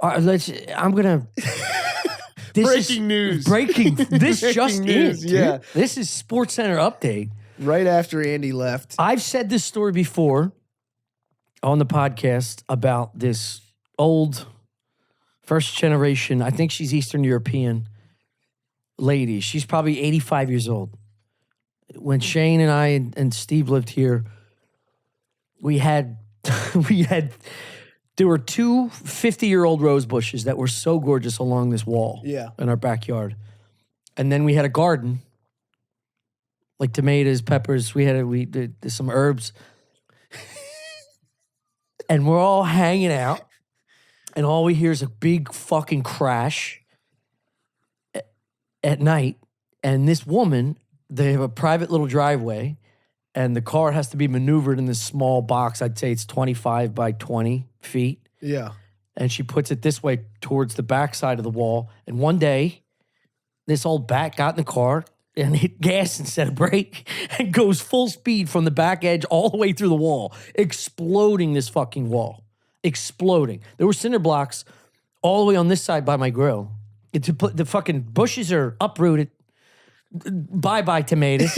I'm gonna. Breaking news. This just news, in. yeah. This is Sports Center update. Right after Andy left. I've said this story before on the podcast about this old first generation. I think she's Eastern European lady. She's probably 85 years old. When Shane and I and Steve lived here, there were two 50-year-old rose bushes that were so gorgeous along this wall in our backyard. And then we had a garden, like tomatoes, peppers. We did some herbs. And we're all hanging out. And all we hear is a big fucking crash at night. And this woman, they have a private little driveway. And the car has to be maneuvered in this small box. I'd say it's 25 by 20 feet. Yeah. And she puts it this way towards the back side of the wall. And one day, this old bat got in the car and hit gas instead of brake and goes full speed from the back edge all the way through the wall, exploding this fucking wall. Exploding. There were cinder blocks all the way on this side by my grill. The fucking bushes are uprooted. Bye-bye tomatoes.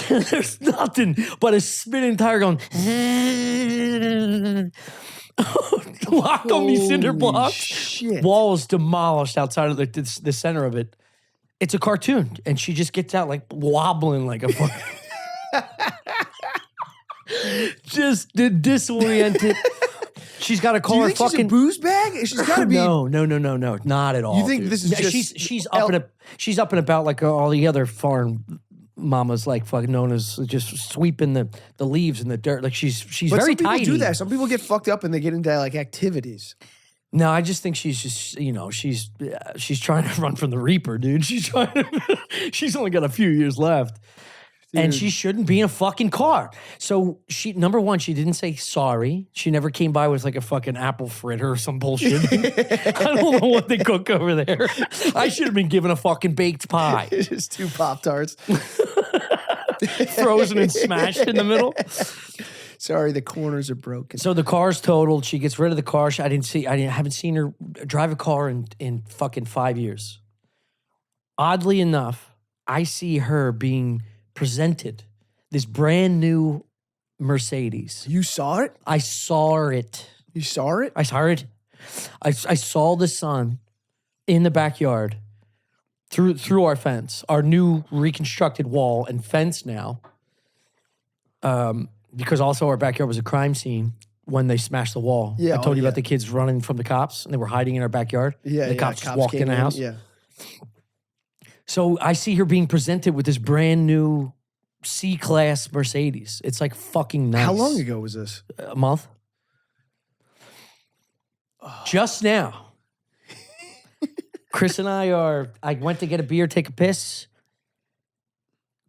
There's nothing but a spinning tire going locked on these cinder blocks. Shit. Wall is demolished outside of the center of it. It's a cartoon, and she just gets out like wobbling like a fucking just disoriented. She's got to call her fucking she's a booze bag? She's got to be. No, not at all. You think dude. this is just she's up and about like all the other foreign mamas, like fucking known as just sweeping the leaves and the dirt. Like she's But very some people tidy. do that. Some people get fucked up and they get into like activities. No, I just think she's just she's trying to run from the Reaper, dude. She's only got a few years left. Dude. And she shouldn't be in a fucking car. So number one, she didn't say sorry. She never came by with like a fucking apple fritter or some bullshit. I don't know what they cook over there. I should have been given a fucking baked pie. Just 2 Pop-Tarts. Frozen and smashed in the middle. Sorry, the corners are broken. So the car's totaled. She gets rid of the car. I haven't seen her drive a car in fucking 5 years. Oddly enough, I see her being presented this brand new Mercedes. You saw it? I saw it. You saw it? I saw it. I saw the sun in the backyard through our fence, our new reconstructed wall and fence now. Because also our backyard was a crime scene when they smashed the wall. Yeah, I told you about the kids running from the cops and they were hiding in our backyard. Yeah, the cops just walked came in the house. Yeah. So I see her being presented with this brand new C-Class Mercedes. It's like fucking nice. How long ago was this? A month. Oh. Just now. Chris and I went to get a beer, take a piss.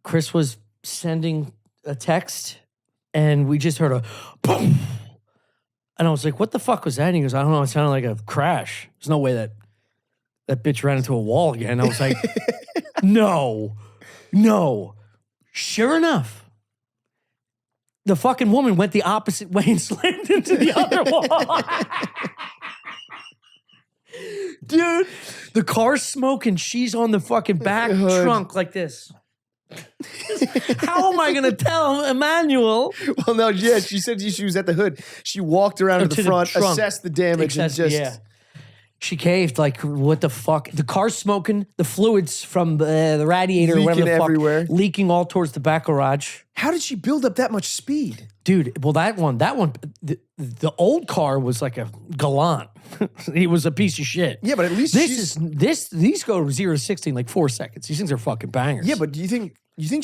Chris was sending a text and we just heard a boom. And I was like, what the fuck was that? And he goes, I don't know. It sounded like a crash. There's no way that bitch ran into a wall again. I was like, no. Sure enough, the fucking woman went the opposite way and slammed into the other wall. Dude, the car's smoking. She's on the fucking back trunk like this. How am I going to tell Emmanuel? Well, no, yeah, she said she was at the hood. She walked around to the front, assessed the damage, and just... Yeah. She caved, like, what the fuck? The car's smoking, the fluids from the radiator leaking or whatever the fuck, everywhere. Leaking all towards the back garage. How did she build up that much speed? Dude, well, that one, the old car was like a Galant. He was a piece of shit. Yeah, but at least these go 0 to 60 in like 4 seconds. These things are fucking bangers. Yeah, but do you think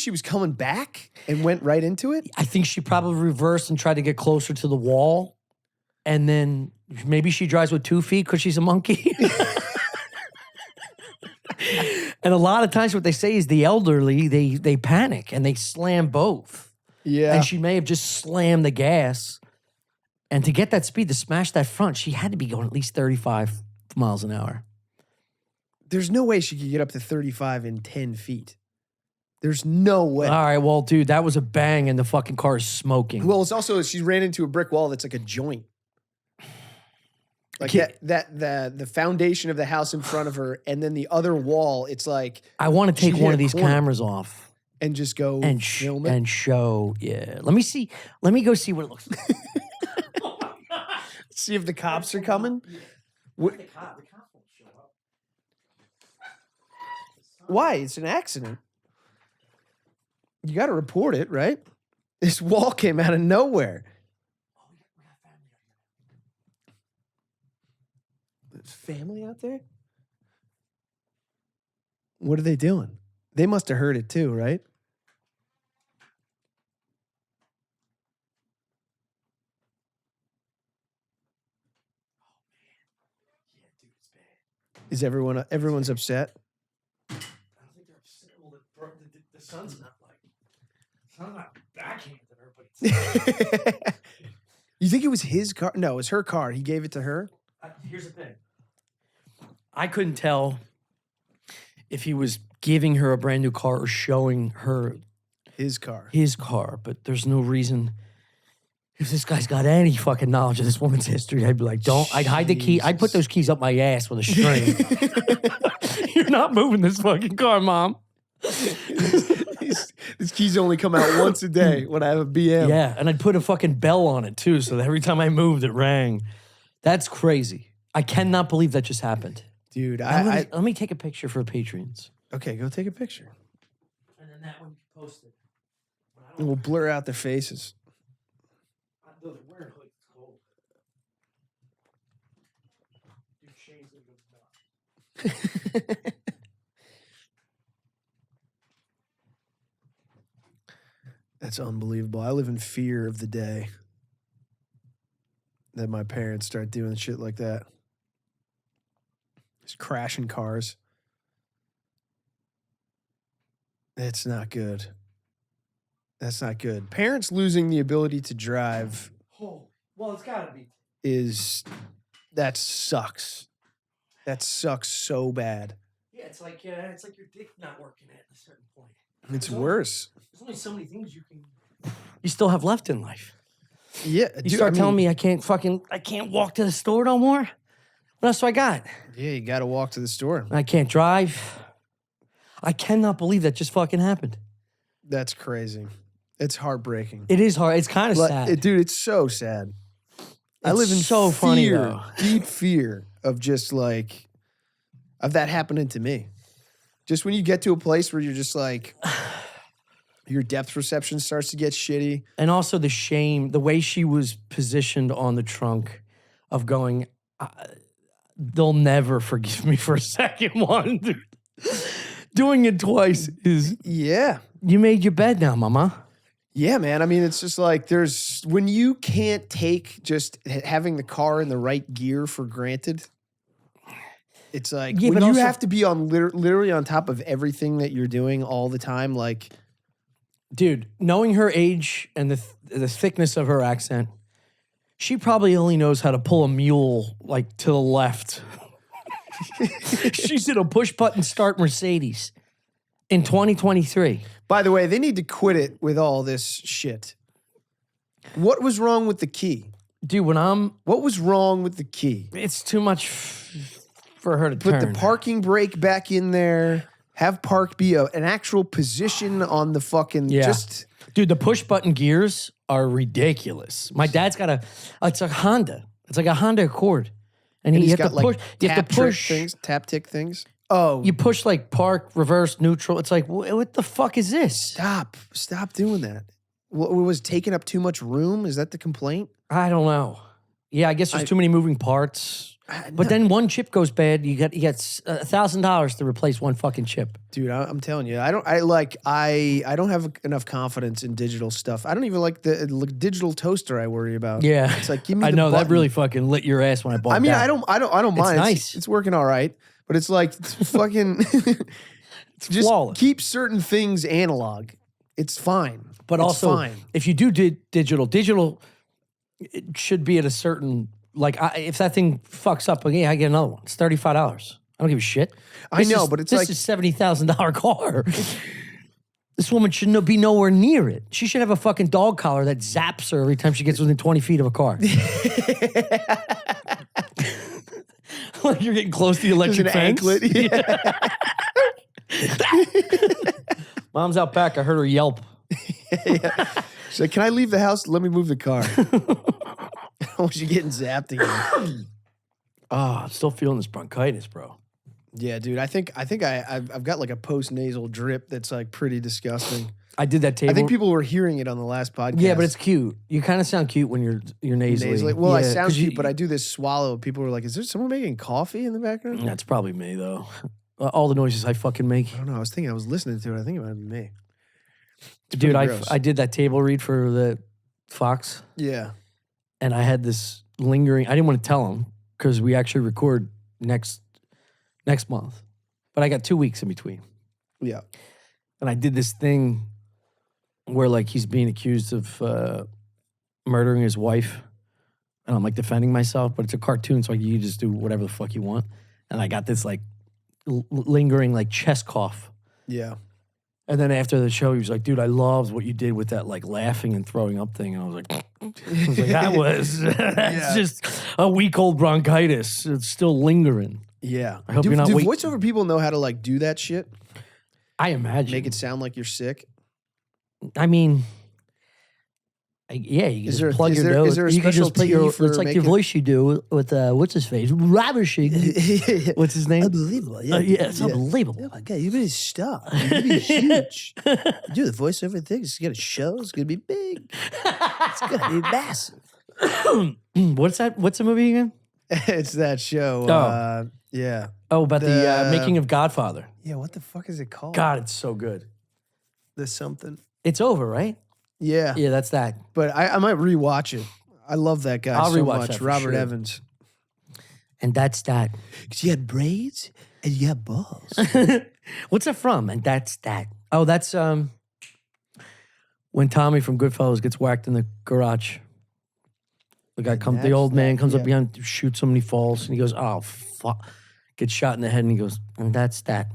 she was coming back and went right into it? I think she probably reversed and tried to get closer to the wall. And then maybe she drives with 2 feet because she's a monkey. And a lot of times what they say is the elderly, they panic and they slam both. Yeah. And she may have just slammed the gas. And to get that speed, to smash that front, she had to be going at least 35 miles an hour. There's no way she could get up to 35 in 10 feet. There's no way. All right, well, dude, that was a bang and the fucking car is smoking. Well, it's also, she ran into a brick wall that's like a joint. Like the foundation of the house in front of her, and then the other wall. It's like I want to take hit one a of these corner. cameras off and just go and film it. and show. Yeah, let me see. Let me go see what it looks like. Oh my God. See if the cops are coming. The cops won't show up. Why? It's an accident. You got to report it, right? This wall came out of nowhere. There's family out there? What are they doing? They must have heard it too, right? Yeah, dude, it's bad. Is everyone's upset? I don't think they're upset. Well, the son's not like, it's not backhanded her, but it's You think it was his car? No, it was her car. He gave it to her. Here's the thing. I couldn't tell if he was giving her a brand new car or showing her His car. but there's no reason. If this guy's got any fucking knowledge of this woman's history, I'd be like, I'd hide the key. I'd put those keys up my ass with a string. You're not moving this fucking car, Mom. These keys only come out once a day when I have a BM. Yeah, and I'd put a fucking bell on it too, so that every time I moved, it rang. That's crazy. I cannot believe that just happened. Dude, Let me take a picture for Patreons. Okay, go take a picture. And then that one you can post it. And we'll blur out their faces. They're wearing hoods. It's cold. Dude, Shane's gonna go nuts. That's unbelievable. I live in fear of the day that my parents start doing shit like that. Just crashing cars. That's not good. That's not good. Parents losing the ability to drive Oh, well, it's gotta be. that sucks. That sucks so bad. Yeah, it's like your dick not working at a certain point. It's worse. There's only so many things you still have left in life. Yeah. You start telling me I can't walk to the store no more? What else do I got? Yeah, you got to walk to the store. I can't drive. I cannot believe that just fucking happened. That's crazy. It's heartbreaking. It is hard. It's kind of sad. Dude, it's so sad. I It's live in so funny, fear, though. deep fear of just like, of that happening to me. Just when you get to a place where you're just like, your depth perception starts to get shitty. And also the shame, the way she was positioned on the trunk of going, they'll never forgive me for a second one. Dude. Doing it twice is, Yeah. you made your bed now, mama. Yeah, man. I mean, it's just like when you can't take just having the car in the right gear for granted. It's like Yeah, when but you also- have to be on literally on top of everything that you're doing all the time. Like, Dude, knowing her age and the thickness of her accent, she probably only knows how to pull a mule like to the left. She's in a push button start Mercedes in 2023. by the way, they need to quit it with all this shit. What was wrong with the key? Dude, What was wrong with the key? it's too much for her to Put turn. the parking brake back in there. Have park be an actual position on the fucking just. Dude, the push button gears are ridiculous. My dad's got it's a Honda. It's like a Honda Accord. And He's you have got to like push. You have tap to trick push. things, tap tick things. Oh, You push like park, reverse, neutral. It's like, what the fuck is this? stop doing that. What was taking up too much room? Is that the complaint? I don't know. Yeah, I guess there's too many moving parts. But No. then one chip goes bad. You get $1,000 to replace one fucking chip. Dude, I'm telling you, I don't have enough confidence in digital stuff. I don't even like the digital toaster I worry about. Yeah, It's like, give me I the know that button. really fucking lit your ass when I bought. I mean, that. I don't mind. nice. It's working all right, but it's like it's fucking just flawless. keep certain things analog. It's fine. But It's also, fine. if you do digital, it should be at a certain if that thing fucks up, I get another one. It's $35. I don't give a shit. I know, but it's this like- is $70,000 car. This woman should be nowhere near it. She should have a fucking dog collar that zaps her every time she gets within 20 feet of a car. Like you're getting close to the electric Just an fence. anklet. Yeah. Mom's out back. I heard her yelp. Yeah. She's like, can I leave the house? Let me move the car. I want you getting zapped again. I'm still feeling this bronchitis, bro. Yeah, dude. I've got like a post nasal drip that's like pretty disgusting. I did that table. I think people were hearing it on the last podcast. Yeah, but it's cute. You kind of sound cute when you're nasally. Well, I Yeah, sound 'cause cute, but I do this swallow. People were like, is there someone making coffee in the background? That's probably me though. All the noises I fucking make. I don't know. I was listening to it. I think it might have been me. Dude, gross. I did that table read for the Fox, Yeah. and I had this lingering. I didn't want to tell him because we actually record next month, but I got 2 weeks in between. Yeah. And I did this thing where like he's being accused of murdering his wife, and I'm like defending myself, but it's a cartoon, so you just do whatever the fuck you want. And I got this like lingering like chest cough. Yeah. And then after the show, he was like, dude, I loved what you did with that like laughing and throwing up thing. And I was like, that's just a week old bronchitis. It's still lingering. Yeah. I hope you're not do wait- voiceover people know how to like do that shit? I imagine. Make it sound like you're sick? I mean, yeah, you can Is just there- plug is your there- nose. is there a You can just special put your, tea it's for like making- your voice you do with, what's his face? Ravishing. What's his name? Unbelievable. Yeah, it's unbelievable. Oh my God, you're really star. You're really huge. You do the voiceover thing. It's going to show. It's going to be big. It's going to be massive. What's that? What's the movie again? It's that show. Oh. Yeah. Oh, about the The- making of Godfather. Yeah, what the fuck is it called? God, it's so good. The something. It's over, right? Yeah. Yeah, that's that. But I might rewatch it. I love that guy I'll so rewatch much. that for Robert sure. Evans. And that's that. Because you had braids and you had balls. What's it from? And that's that. Oh, that's when Tommy from Goodfellas gets whacked in the garage. The guy comes, the that's old man that, comes up yeah. behind, shoots him, and he falls, and he goes, "Oh fuck!" Gets shot in the head, and he goes, "And that's that."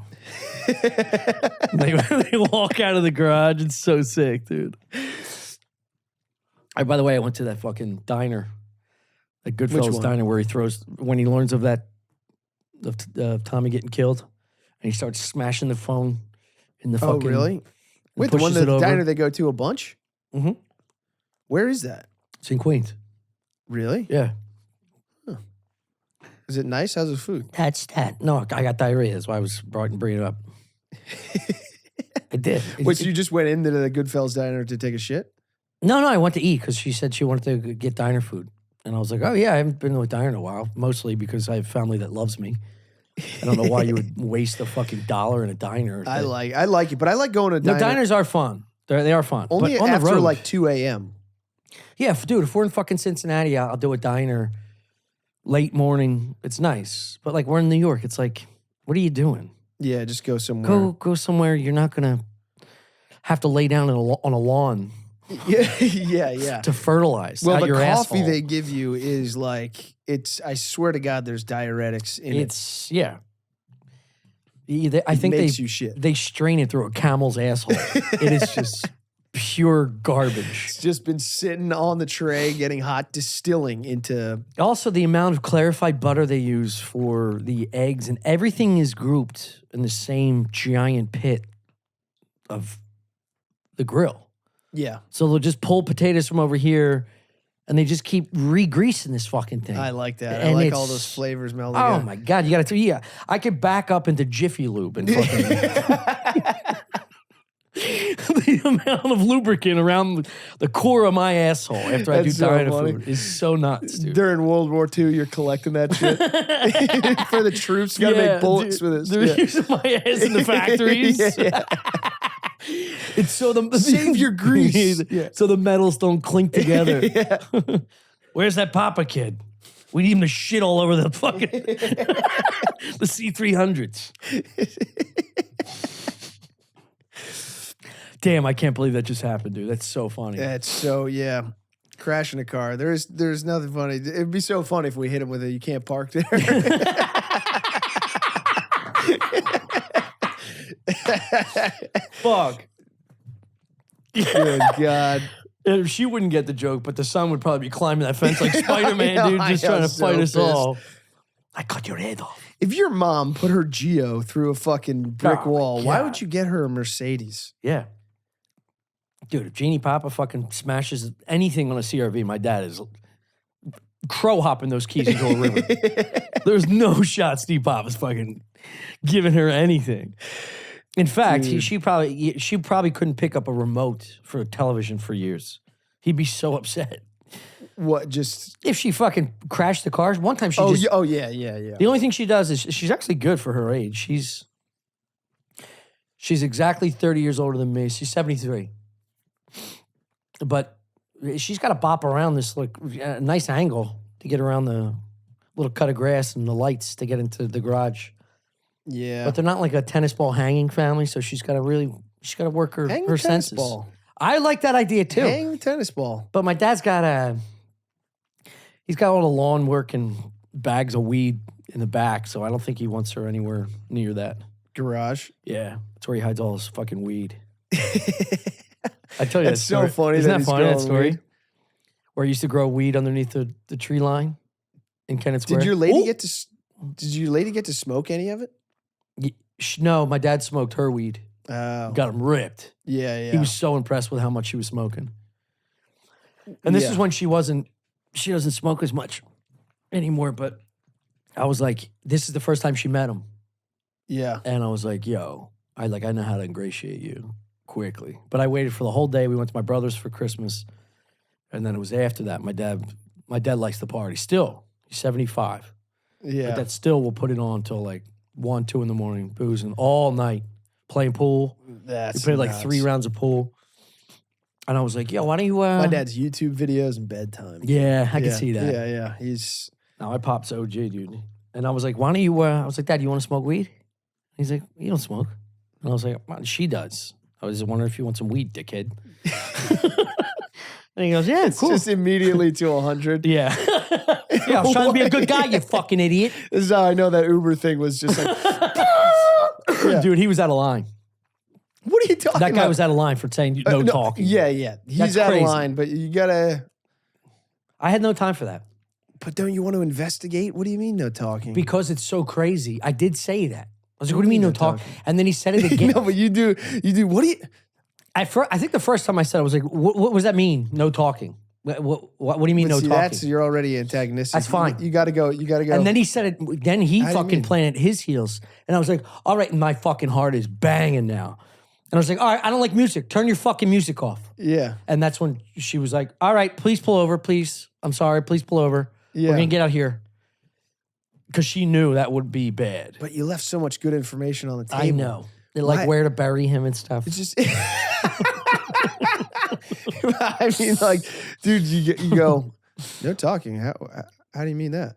they walk out of the garage. It's so sick, dude. By the way, I went to that fucking diner, that Goodfellas one? diner, where he throws when he learns of that of Tommy getting killed, and he starts smashing the phone in the Oh, fucking. really? and Wait, the one pushes it the over. diner they go to a bunch? Mhm. Where is that? It's in Queens. Really? Yeah. Is it nice? How's the food? That's that. No, I got diarrhea. That's why I was bringing it up. I did. Wait, so you just went into the Goodfellas diner to take a shit? No, I went to eat because she said she wanted to get diner food. And I was like, oh, yeah, I haven't been to a diner in a while, mostly because I have family that loves me. I don't know why you would waste a fucking dollar in a diner. I like it, but I like going to No, diner. diners are fun. They are fun. Only but on after the road, like 2 a.m. Yeah, dude, if we're in fucking Cincinnati, I'll do a diner late morning. It's nice. But like we're in New York, it's like, what are you doing? Yeah, just go somewhere. Go somewhere you're not going to have to lay down on a lawn Yeah. to fertilize Well, out the your coffee asshole. they give you is like I swear to God, there's diuretics in it. It's yeah. I think Makes you shit. they strain it through a camel's asshole. It is just pure garbage. It's just been sitting on the tray, getting hot, distilling into. Also, the amount of clarified butter they use for the eggs and everything is grouped in the same giant pit of the grill. Yeah, So they'll just pull potatoes from over here, and they just keep re-greasing this fucking thing. I like that. I And like all it's- those flavors melding. Oh together. my God, you got to, yeah. I could back up into Jiffy Lube and fucking. The amount of lubricant around the core of my asshole after I do That's so diner funny. food is so nuts, dude. During World War II, you're collecting that shit for the troops. Got to make bullets dude, with this. They're Yeah. using my ass in the factories. Yeah. It's so the Save your grease. Yeah. so the metals don't clink together. Yeah. Where's that Papa kid? We need him to shit all over the fucking the C-300s. Damn, I can't believe that just happened, dude. That's so funny. That's so crashing a car. There's nothing funny. It'd be so funny if we hit him with a "you can't park there." Fuck. Good God. And she wouldn't get the joke, but the son would probably be climbing that fence like Spider-Man, know, dude, I just know, trying to so fight us pissed. all. I cut your head off. If your mom put her Geo through a fucking brick Oh, wall, my why God. would you get her a Mercedes? Yeah. Dude, if Jeannie Papa fucking smashes anything on a CRV, my dad is crow hopping those keys into a river. There's no shot Steve Papa's fucking giving her anything. In fact, she probably couldn't pick up a remote for a television for years. He'd be so upset. What, just... If she fucking crashed the car, one time she Oh, just... yeah. The only thing she does is she's actually good for her age. She's exactly 30 years older than me. She's 73. But she's got to bop around this nice angle to get around the little cut of grass and the lights to get into the garage. Yeah. But they're not like a tennis ball hanging family, so she's got to work her Hang the tennis senses. ball. I like that idea too. Hang the tennis ball. But my dad's got he's got all the lawn work and bags of weed in the back, so I don't think he wants her anywhere near that. Garage. Yeah, that's where he hides all his fucking weed. I tell you, That's so funny. Isn't that that funny, that he's story? weed. Where he used to grow weed underneath the tree line in Kennett Square. Did your lady get to smoke any of it? No, my dad smoked her weed. Oh, Got him ripped. yeah. He was so impressed with how much she was smoking. And this is when she doesn't smoke as much anymore, but I was like, this is the first time she met him. Yeah. And I was like, yo, I know how to ingratiate you quickly. But I waited for the whole day. We went to my brother's for Christmas. And then it was after that. My dad likes to party. Still, he's 75. Yeah. But that still will put it on until like 1, 2 in the morning, boozing all night, playing pool. That's We played like nuts. 3 rounds of pool. And I was like, yo, why don't you... My dad's YouTube videos and bedtime. Yeah, I can see that. Yeah. He's... No, I pops OG, dude. And I was like, why don't you... I was like, Dad, you want to smoke weed? He's like, you don't smoke. And I was like, well, she does. I was just wondering if you want some weed, dickhead. And he goes, yeah, cool. Just immediately to 100. Yeah. Yeah, I was trying to be a good guy, you fucking idiot. This is how I know that Uber thing was just like... Yeah. Dude, he was out of line. What are you talking about? That guy was out of line for saying no talking. Yeah. He's That's out crazy. of line, but you gotta... I had no time for that But don't you want to investigate? What do you mean no talking? because it's so crazy. I did say that. I was like, what do you mean no talk? talking? And then he said it again. No, but you do. What do you... I think the first time I said it, I was like, what does that mean? No talking. What do you mean But no see, talking? That's, you're already antagonistic. That's fine. You gotta go. And then he said it. Then he How do you fucking mean? planted his heels, and I was like, "All right, my fucking heart is banging now." And I was like, "All right, I don't like music. Turn your fucking music off." Yeah. And that's when she was like, "All right, please pull over, please. I'm sorry, please pull over. Yeah. We're gonna get out here." Because she knew that would be bad. But you left so much good information on the table. I know, like Why? where to bury him and stuff. It's just... I mean, like, dude, you go, no talking. How do you mean that?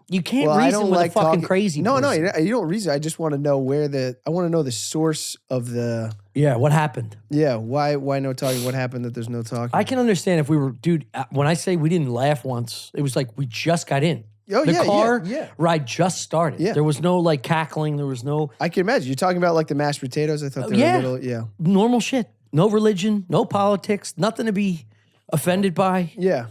You can't Well, I reason don't with like a fucking talking. crazy. No, person. you don't reason. I just want to know I want to know the source of the... Yeah, what happened? Yeah, why no talking? What happened that there's no talking? I can understand if we were, dude. When I say we didn't laugh once, it was like we just got in. Oh, The yeah, car yeah. ride just started. Yeah. There was no like cackling. There was no I can imagine. You're talking about like the mashed potatoes. I thought they were yeah. a little... Yeah. normal shit. No religion, no politics, nothing to be offended by. Yeah.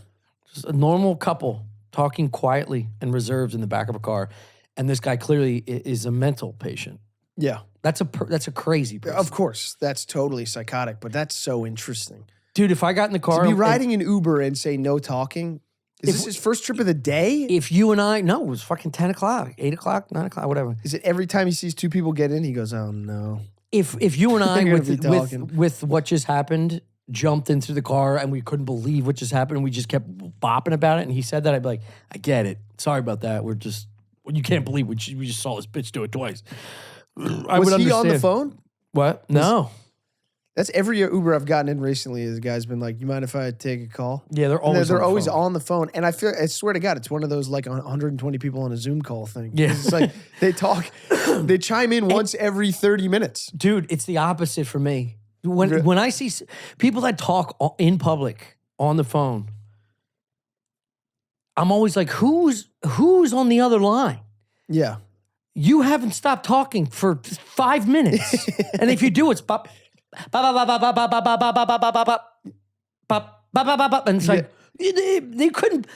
Just a normal couple talking quietly and reserved in the back of a car. And this guy clearly is a mental patient. Yeah. That's a crazy person. Of course. That's totally psychotic, but that's so interesting. Dude, if I got in the car To be and- riding an Uber and say no talking, is this his first trip of the day? if you and I, no, it was fucking 10 o'clock, 8 o'clock, 9 o'clock, whatever. Is it every time he sees two people get in, he goes, oh no. If you and I They're gonna be talking. with what just happened jumped into the car and we couldn't believe what just happened and we just kept bopping about it and he said that, I'd be like, I get it. Sorry about that. You can't believe we just saw this bitch do it twice. I Was would he on the understand. phone? What? No. That's every Uber I've gotten in recently. Is the guy's been like, "You mind if I take a call?" Yeah, they're And always they're on the always phone. on the phone, and I swear to God, it's one of those like 120 people on a Zoom call thing. Yeah. It's like they talk, they chime in once every 30 minutes. Dude, it's the opposite for me. When I see people that talk in public on the phone, I'm always like, who's on the other line? Yeah, You haven't stopped talking for 5 minutes. And if you do, it's bop, bop, bop, bop, bop, bop, bop, bop, bop, bop, bop, bop, bop, bop, bop, bop, bop. And it's like, they couldn't.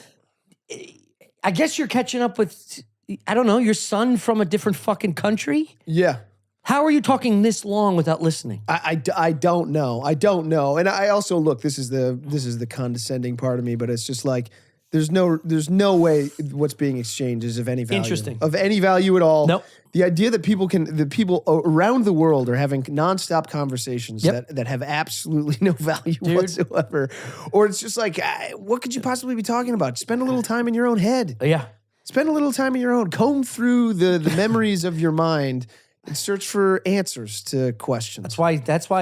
I guess you're catching up with I don't know, your son from a different fucking country? Yeah. How are you talking this long without listening? I don't know. I don't know. And I also look, this is the condescending part of me, but it's just like there's no way what's being exchanged is of any value. Interesting. Of any value at all. Nope. The idea that the people around the world are having nonstop conversations that have absolutely no value whatsoever. Or it's just like, what could you possibly be talking about? Spend a little time in your own head. Yeah. Spend a little time in your own. Comb through the memories of your mind and search for answers to questions. That's why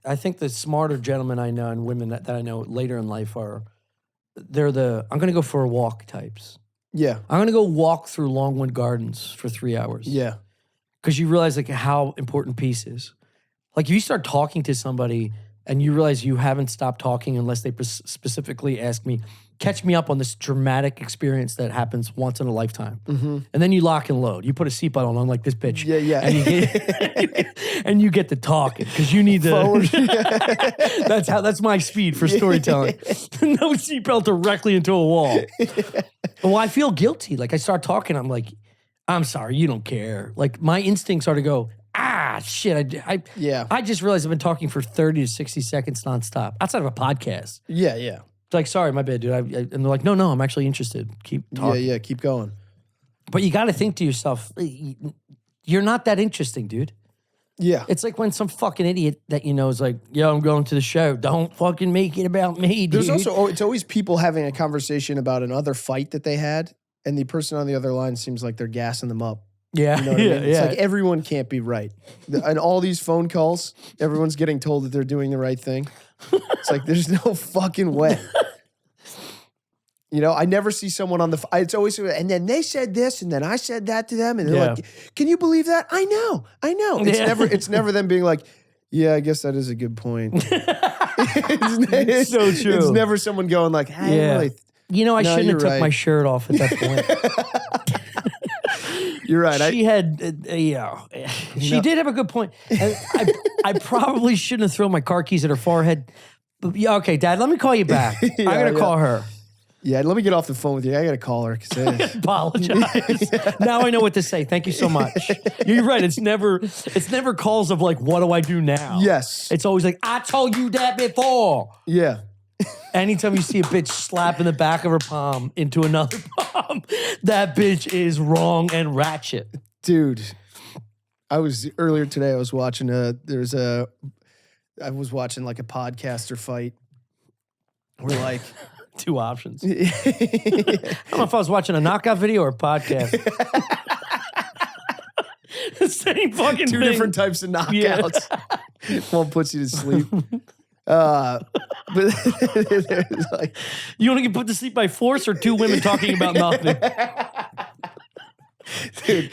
I think the smarter gentlemen I know and women that I know later in life they're the I'm gonna go for a walk types. Yeah. I'm gonna go walk through Longwood Gardens for 3 hours. Yeah. Because you realize like how important peace is. Like if you start talking to somebody and you realize you haven't stopped talking unless they specifically ask me, catch me up on this dramatic experience that happens once in a lifetime. Mm-hmm. And then you lock and load. You put a seatbelt on like this bitch. Yeah, yeah. And you get to talking because you need to. That's my speed for storytelling. No seatbelt directly into a wall. Well, I feel guilty. Like I start talking, I'm like, I'm sorry, you don't care. Like my instincts are to go, shit. I just realized I've been talking for 30 to 60 seconds nonstop outside of a podcast. Yeah, yeah. It's like, sorry, my bad, dude. And they're like, no, I'm actually interested. Keep talking. Yeah, keep going. But you got to think to yourself, you're not that interesting, dude. Yeah. It's like when some fucking idiot that you know is like, yo, I'm going to the show. Don't fucking make it about me, dude. There's also, it's always people having a conversation about another fight that they had, and the person on the other line seems like they're gassing them up. Yeah, you know what I mean? It's like everyone can't be right. And all these phone calls, everyone's getting told that they're doing the right thing. It's like, there's no fucking way. You know, I never see someone on the, it's always, and then they said this, and then I said that to them, and they're like, can you believe that? I know. It's never them being like, yeah, I guess that is a good point. it's so true. It's never someone going like, hey, really, you know, I shouldn't have took my shirt off at that point. You're right. She had, she did have a good point. I probably shouldn't have thrown my car keys at her forehead. But yeah, okay, Dad, let me call you back. I gotta call her. Yeah, let me get off the phone with you. I gotta call her. Apologize. Now I know what to say. Thank you so much. You're right. It's never calls of like, what do I do now? Yes. It's always like, I told you that before. Yeah. Anytime you see a bitch slapping the back of her palm into another palm, that bitch is wrong and ratchet. Dude, earlier today, I was watching like a podcaster fight. We're like, two options. I don't know if I was watching a knockout video or a podcast. The same fucking Two thing. different types of knockouts. Yeah. One puts you to sleep. But there's like, you want to get put to sleep by force or two women talking about nothing? Dude.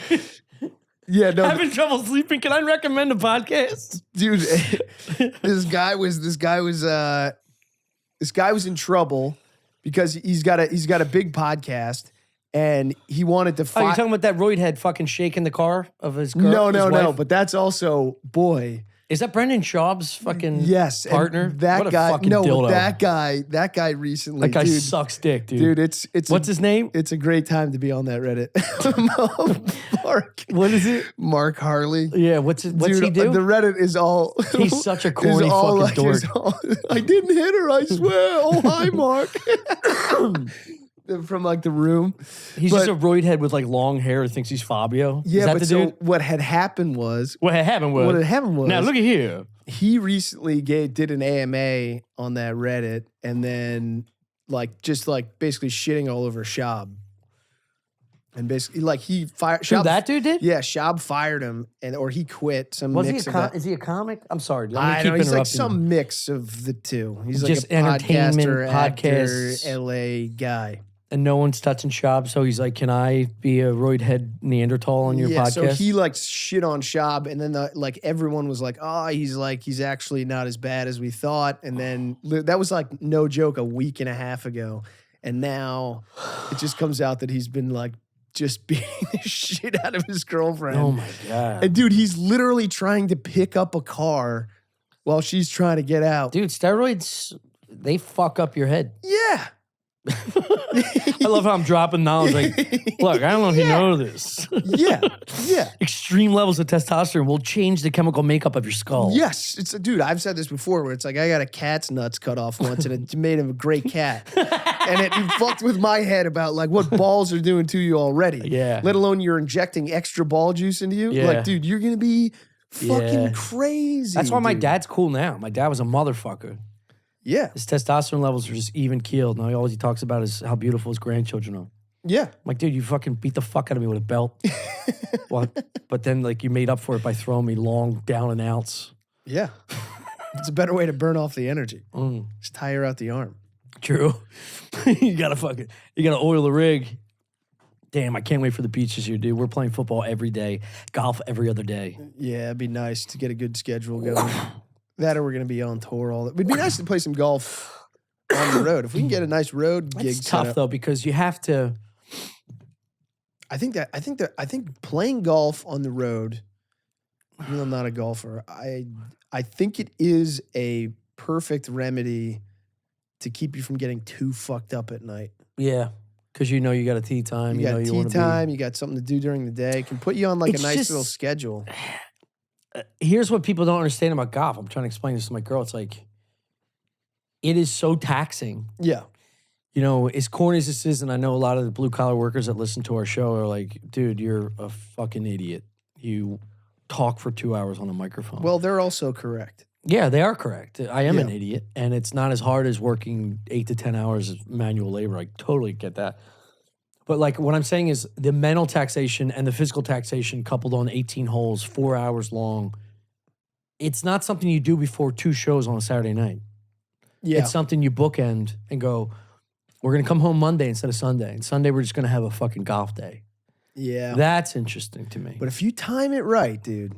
Yeah, no. Having trouble sleeping. Can I recommend a podcast? Dude, this guy was in trouble because he's got a big podcast and he wanted to Oh, you're talking about that roid head fucking shaking the car of his girl? No. But that's also, boy. Is that Brendan Schaub's fucking partner? That what a guy, fucking no, dildo. that guy recently. That guy sucks dick, dude. Dude, it's what's his name? It's a great time to be on that Reddit. Mark. What is it? Mark Harley. Yeah, what's he do? The Reddit is all. He's such a corny fucking dork. I didn't hit her, I swear. Oh, hi, Mark. From like the room. He's just a roid head with like long hair who thinks he's Fabio. Yeah, is that but the so dude? what had happened was. What had happened was. Now look at here. He recently did an AMA on that Reddit and then basically shitting all over Schaub. And basically like he fired Schaub. That dude did? Yeah, Schaub fired him or he quit. Some mix of that. Is he a comic? I'm sorry. I know, he's like some mix of the two. He's just like a entertainment, podcaster, LA guy. And no one's touching Schaub, so he's like, can I be a roid head Neanderthal on your podcast? So he like shit on Schaub, and then everyone was like, oh, he's actually not as bad as we thought. And then that was like no joke a week and a half ago. And now it just comes out that he's been like just beating the shit out of his girlfriend. Oh my God. And dude, he's literally trying to pick up a car while she's trying to get out. Dude, steroids, they fuck up your head. Yeah. I love how I'm dropping knowledge. Like, look, I don't know if you know this. Yeah. Extreme levels of testosterone will change the chemical makeup of your skull. Yes. Dude, I've said this before where it's like I got a cat's nuts cut off once and it made him a great cat. And it fucked with my head about like what balls are doing to you already. Yeah. Let alone you're injecting extra ball juice into you. Yeah. Like, dude, you're going to be fucking crazy. That's why my dude. dad's cool now. My dad was a motherfucker. Yeah. His testosterone levels are just even keeled. Now all he talks about is how beautiful his grandchildren are. Yeah. I'm like, dude, you fucking beat the fuck out of me with a belt. But then like you made up for it by throwing me long down and outs. Yeah. It's a better way to burn off the energy. Just tire out the arm. True. you gotta oil the rig. Damn, I can't wait for the beach this year, dude. We're playing football every day, golf every other day. Yeah, it'd be nice to get a good schedule going. That or we're going to be on tour all that. It'd be nice to play some golf on the road. If we can get a nice road gig It's tough though because you have to. I think playing golf on the road, even though I'm not a golfer, I think it is a perfect remedy to keep you from getting too fucked up at night. Yeah, because you know you got a tee time. You got tee time. You got something to do during the day. It can put you on like a nice little schedule. Here's what people don't understand about golf. I'm trying to explain this to my girl. It's like, it is so taxing. Yeah. You know, as corny as this is, and I know a lot of the blue collar workers that listen to our show are like, dude, you're a fucking idiot. You talk for 2 hours on a microphone. Well, they're also correct. Yeah, they are correct. I am an idiot, and it's not as hard as working 8 to 10 hours of manual labor. I totally get that. But like what I'm saying is the mental taxation and the physical taxation coupled on 18 holes, 4 hours long, it's not something you do before 2 shows on a Saturday night. Yeah. It's something you bookend and go, we're going to come home Monday instead of Sunday. And Sunday, we're just going to have a fucking golf day. Yeah. That's interesting to me. But if you time it right, dude.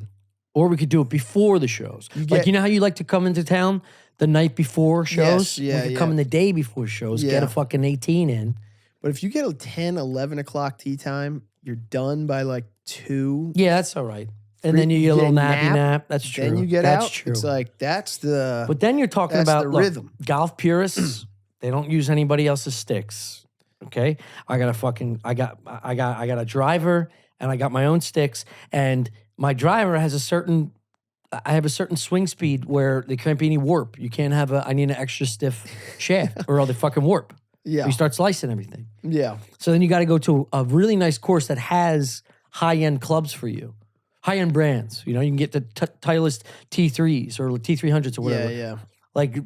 Or we could do it before the shows. You know how you like to come into town the night before shows? Yes, yeah, we could come in the day before shows, get a fucking 18 in. But if you get a 10, 11 o'clock tee time, you're done by like 2. Yeah, that's all right. And then you get a little nappy nap. That's true. Then you get that's out. True. It's like, that's the But then you're talking about the rhythm. Golf purists, they don't use anybody else's sticks. Okay? I got a driver and I got my own sticks. And my driver has I have a certain swing speed where there can't be any warp. You can't have I need an extra stiff shaft or they fucking warp. Yeah. You start slicing everything. Yeah. So then you got to go to a really nice course that has high-end clubs for you. High-end brands. You know, you can get the Titleist T3s or T300s or whatever. Yeah. Like,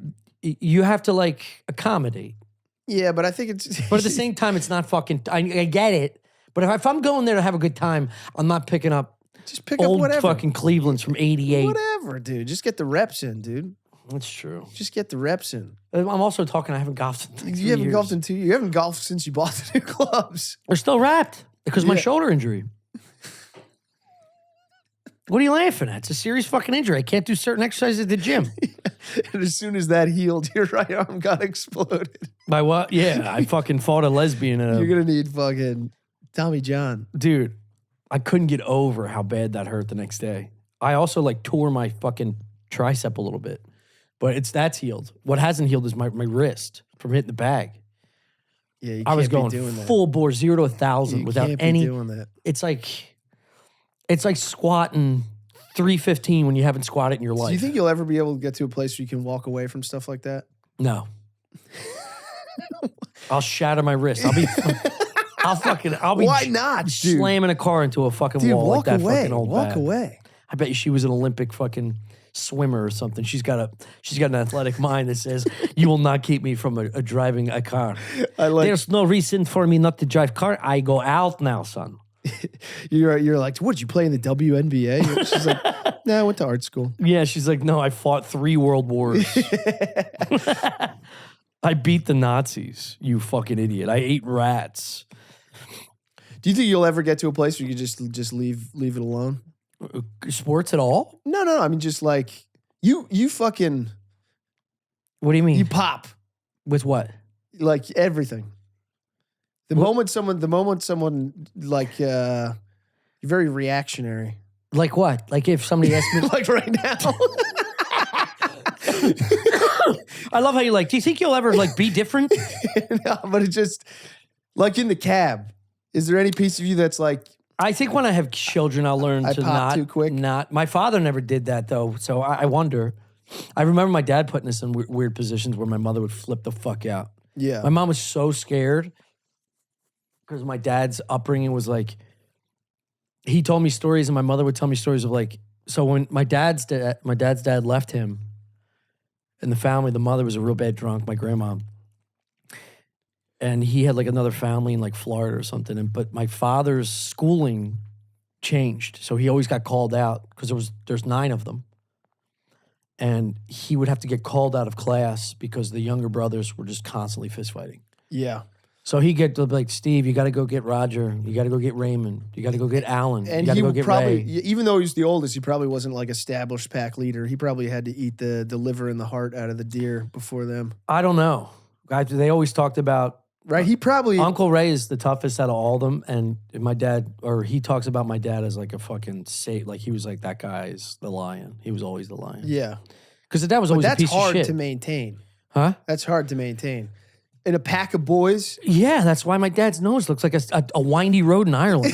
you have to, like, accommodate. Yeah, but I think it's... But at the same time, it's not fucking... I get it. But if I'm going there to have a good time, I'm not picking up... Just pick up old whatever. Fucking Cleveland's from 88. Whatever, dude. Just get the reps in, dude. That's true. Just get the reps in. I'm also talking, I haven't golfed in You haven't golfed in 2 years. You haven't golfed since you bought the new clubs. They're still wrapped because of my shoulder injury. What are you laughing at? It's a serious fucking injury. I can't do certain exercises at the gym. And as soon as that healed, your right arm got exploded. By what? Yeah, I fucking fought a lesbian. You're going to need fucking Tommy John. Dude, I couldn't get over how bad that hurt the next day. I also like tore my fucking tricep a little bit. But that's healed. What hasn't healed is my wrist from hitting the bag. Yeah, you I was can't going be doing that. full bore 0 to 1,000 without can't any. be doing that. It's like squatting 315 when you haven't squatted in your life. Do you think you'll ever be able to get to a place where you can walk away from stuff like that? No. I'll shatter my wrist. I'll be Why not, dude? slamming a car into a fucking Dude, wall walk like that away. fucking old Walk bat. away. I bet you she was an Olympic fucking swimmer or something. She's got an athletic mind that says, you will not keep me from driving a car. There's no reason for me not to drive car. I go out now, son. You're like, what, did you play in the WNBA? She's like, nah, I went to art school. Yeah, she's like, no, I fought 3 world wars. I beat the Nazis, you fucking idiot. I ate rats. Do you think you'll ever get to a place where you just leave it alone? Sports at all? No. I mean, just like you fucking. What do you mean? You pop with what? Like everything. The moment someone like you're very reactionary. Like what? Like if somebody asked me, like right now. I love how you like, do you think you'll ever like be different? No, but it just, like in the cab, is there any piece of you that's like, I think when I have children, I'll learn I to pop not, too quick? my father never did that though. So I wonder. I remember my dad putting us in weird positions where my mother would flip the fuck out. yeah. My mom was so scared because my dad's upbringing was like, he told me stories and my mother would tell me stories of like, so when my dad's dad left him in the family, the mother was a real bad drunk, my grandma. And he had like another family in like Florida or something. But my father's schooling changed. So he always got called out because there's 9 of them. And he would have to get called out of class because the younger brothers were just constantly fist fighting. Yeah. So he get to like, Steve, you got to go get Roger. You got to go get Raymond. You got to go get Alan. And you got to he go get probably, Ray. even though he's the oldest, he probably wasn't like established pack leader. He probably had to eat the liver and the heart out of the deer before them. I don't know. They always talked about, Right? He probably, Uncle Ray is the toughest out of all of them. And my dad, or he talks about my dad as like a fucking like he was like, that guy is the lion. He was always the lion. yeah. Because the dad was But always a that's piece of hard shit. to maintain. Huh? That's hard to maintain. In a pack of boys, Yeah, that's why my dad's nose looks like a windy road in Ireland.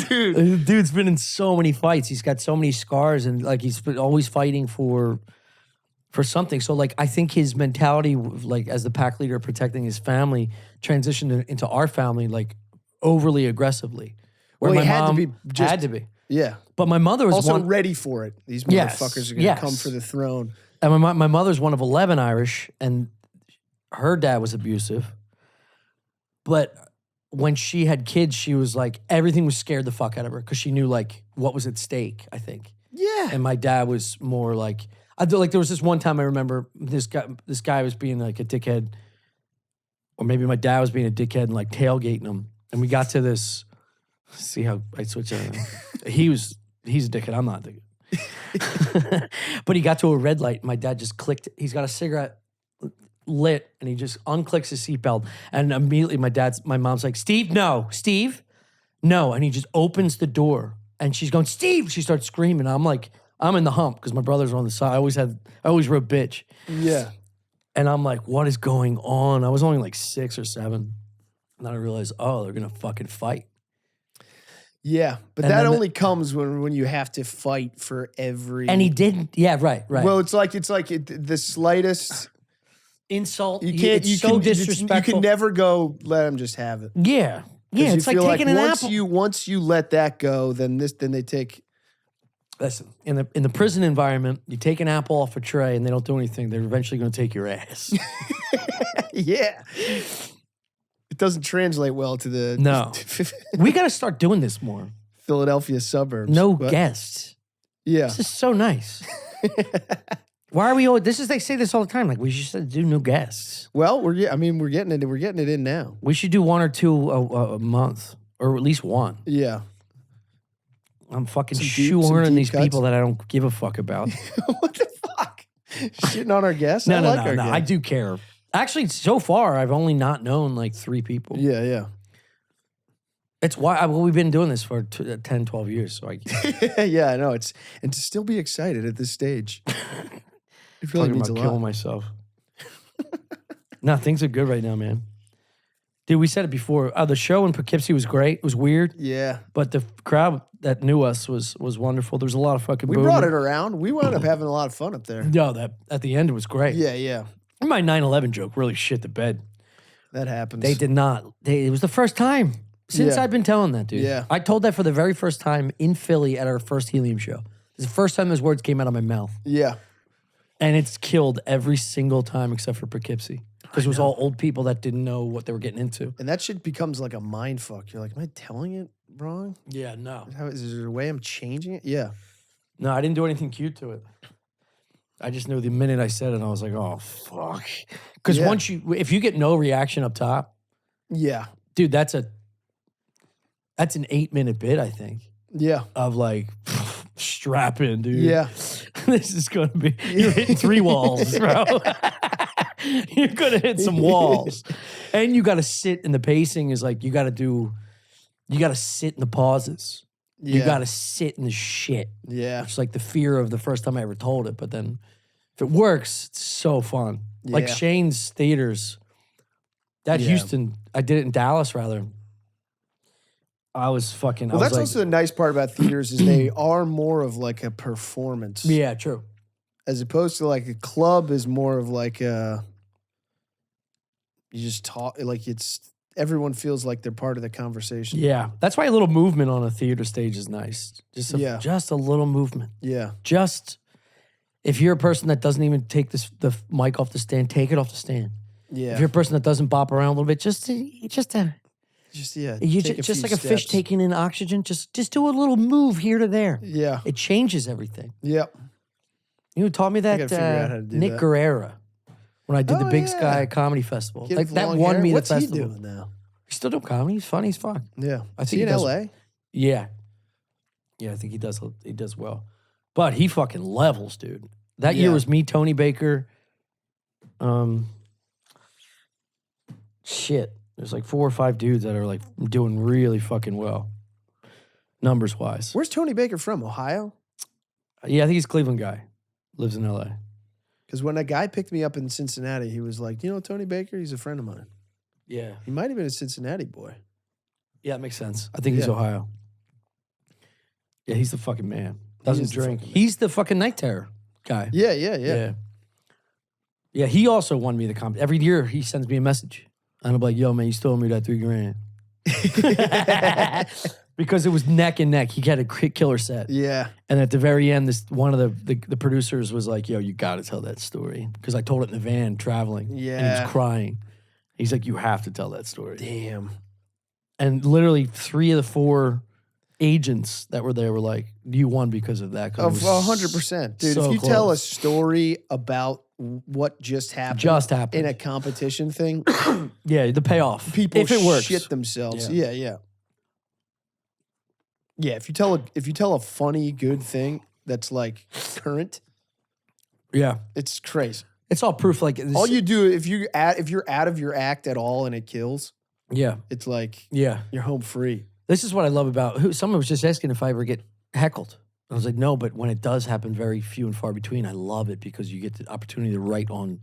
Dude's been in so many fights. He's got so many scars, and like he's been always fighting for something. So like I think his mentality, like as the pack leader protecting his family, transitioned into our family like overly aggressively. Where Well, he my had to mom be just- had to be. yeah. But my mother was Also one. ready for it. These Yes, motherfuckers are going to yes. come for the throne. And my mother's one of 11 Irish, and her dad was abusive. But when she had kids, she was like, everything was scared the fuck out of her because she knew like what was at stake, I think. Yeah. And my dad was more like, I feel like there was this one time I remember this guy was being like a dickhead, or maybe my dad was being a dickhead and like tailgating him. And we got to this, see how I switch on. He's a dickhead, I'm not a dickhead. But he got to a red light. My dad just clicked. He's got a cigarette lit, and he just unclicks his seatbelt. And immediately, my mom's like, "Steve, no, Steve, no!" And he just opens the door, and she's going, "Steve!" She starts screaming. I'm like, I'm in the hump because my brothers are on the side. I always wrote bitch. Yeah. And I'm like, what is going on? I was only like 6 or 7, and then I realized, oh, they're gonna fucking fight. Yeah, but And that then only comes when you have to fight for every. And he didn't. Yeah, right. Well, it's like the slightest Insult. You can't. It's so disrespectful. You can never go. Let him just have it. Yeah, yeah. 'Cause It's you like feel taking an once apple. once you let that go, then they take. Listen, in the prison environment, you take an apple off a tray and they don't do anything. They're eventually going to take your ass. Yeah. It doesn't translate well to the No. We got to start doing this more. Philadelphia suburbs. No What? guests. Yeah. This is so nice. Why are we all? They say this all the time. Like we should do new guests. Well, we're getting it. We're getting it in now. We should do 1 or 2 a month, or at least 1. Yeah. I'm fucking Some deep shoehorning these cuts. people that I don't give a fuck about. What the fuck? Shitting on our guests? No, I no, like no, our no. guests. I do care. Actually, so far, I've only not known like 3 people. Yeah, yeah. It's why we've been doing this for 10, 12 years. So I Yeah, I know. And to still be excited at this stage. It really talking means a about lot. killing myself. No, things are good right now, man. Dude, we said it before. The show in Poughkeepsie was great. It was weird, Yeah. but the crowd that knew us was wonderful. There was a lot of fucking We boom. brought it around. We wound up having a lot of fun up there. No, that at the end it was great. Yeah, yeah. My 9/11 joke really shit the bed. That happens. They did not. It was the first time since Yeah. I've been telling that, dude. Yeah. I told that for the very first time in Philly at our first Helium show. It's the first time those words came out of my mouth. Yeah. And it's killed every single time except for Poughkeepsie. Because it was all old people that didn't know what they were getting into. And that shit becomes like a mind fuck. You're like, am I telling it wrong? Yeah, no. Is there a way I'm changing it? Yeah. No, I didn't do anything cute to it. I just knew the minute I said it, I was like, oh, fuck. Because Yeah. if you get no reaction up top, Yeah. dude, that's an 8-minute bit, I think, Yeah. of like, strap in, dude. Yeah. This is going to be, you're hitting 3 walls, bro. You're going to hit some walls. And you got to sit, and the pacing is like, you got to sit in the pauses. You Yeah. got to sit in the shit. Yeah. It's like the fear of the first time I ever told it. But then if it works, it's so fun. Like Yeah. Shane's theaters, that Yeah. Houston, I did it in Dallas rather. I was fucking, Well, I was that's like, also the nice part about theaters is they are more of like a performance. yeah, true. As opposed to like a club is more of like you just talk, like everyone feels like they're part of the conversation. Yeah. That's why a little movement on a theater stage is nice. Just Yeah. just a little movement. Yeah. Just, if you're a person that doesn't even take the mic off the stand, take it off the stand. Yeah. If you're a person that doesn't bop around a little bit, just yeah. you take a just few like a fish steps. taking in oxygen, just do a little move here to there. Yeah. It changes everything. Yep. You know who taught me that? gotta figure out how to do Nick that. Guerrera. When I did the Oh, Big yeah. Sky Comedy Festival. Kid Like with that long won hair. me What's the he festival. doing now? He's still doing comedy. He's funny. He's fun. Yeah. I Is think he in he does- LA? Yeah. Yeah, I think he does well. But he fucking levels, dude. That year Yeah. was me, Tony Baker. Shit. There's like 4 or 5 dudes that are like doing really fucking well. Numbers wise. Where's Tony Baker from? Ohio? Yeah, I think he's a Cleveland guy. Lives in LA. Because when a guy picked me up in Cincinnati, he was like, you know Tony Baker? He's a friend of mine. Yeah. He might have been a Cincinnati boy. Yeah, it makes sense. I think he's Yeah. Ohio. Yeah, he's the fucking man. He Doesn't is the drink. fucking man. He's the fucking night terror guy. Yeah. Yeah, he also won me the comp. Every year he sends me a message. And I'm like, yo, man, you still owe me that $3,000. Because it was neck and neck. He had a killer set. Yeah. And at the very end, one of the producers was like, yo, you got to tell that story. Because I told it in the van traveling. And he Yeah. was crying. He's like, you have to tell that story. Damn. And literally 3 of the 4 agents that were there were like, you won because of that. 'cause it Of was 100%. Dude, so if you tell a close. story about what just happened, Just happened. in a competition thing, Yeah, the payoff. people if it works. shit themselves. Yeah. Yeah. Yeah, if you tell a funny, good thing that's like current, Yeah. it's crazy. It's all proof. Like All you do if you're out of your act at all and it kills, Yeah. it's like Yeah. you're home free. This is what I love about someone was just asking if I ever get heckled. I was like, no, but when it does happen, very few and far between, I love it because you get the opportunity to write on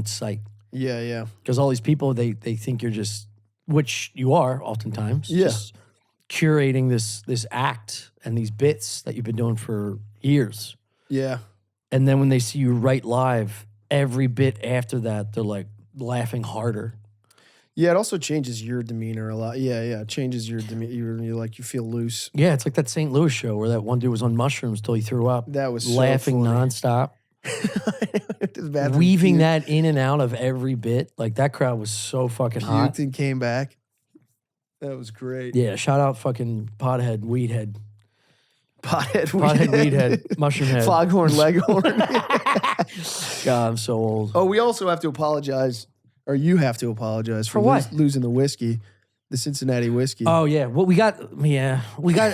site. Yeah. Because all these people, they think you're just, which you are oftentimes, Yeah. just curating this act and these bits that you've been doing for years. Yeah. And then when they see you write live, every bit after that, they're like laughing harder. Yeah, it also changes your demeanor a lot. Yeah. It changes your demeanor. You feel loose. Yeah, it's like that St. Louis show where that one dude was on mushrooms till he threw up. That was so laughing funny. nonstop. His bathroom Weaving puked- that in and out of every bit. Like that crowd was so fucking hot. puked and came back. That was great. Yeah, shout out fucking pothead, weedhead. Pothead, Weedhead, mushroom head. foghorn, leghorn. God, I'm so old. Oh, we also have to apologize, or you have to apologize for what? losing the whiskey, the Cincinnati whiskey. Oh yeah, well we got yeah, we got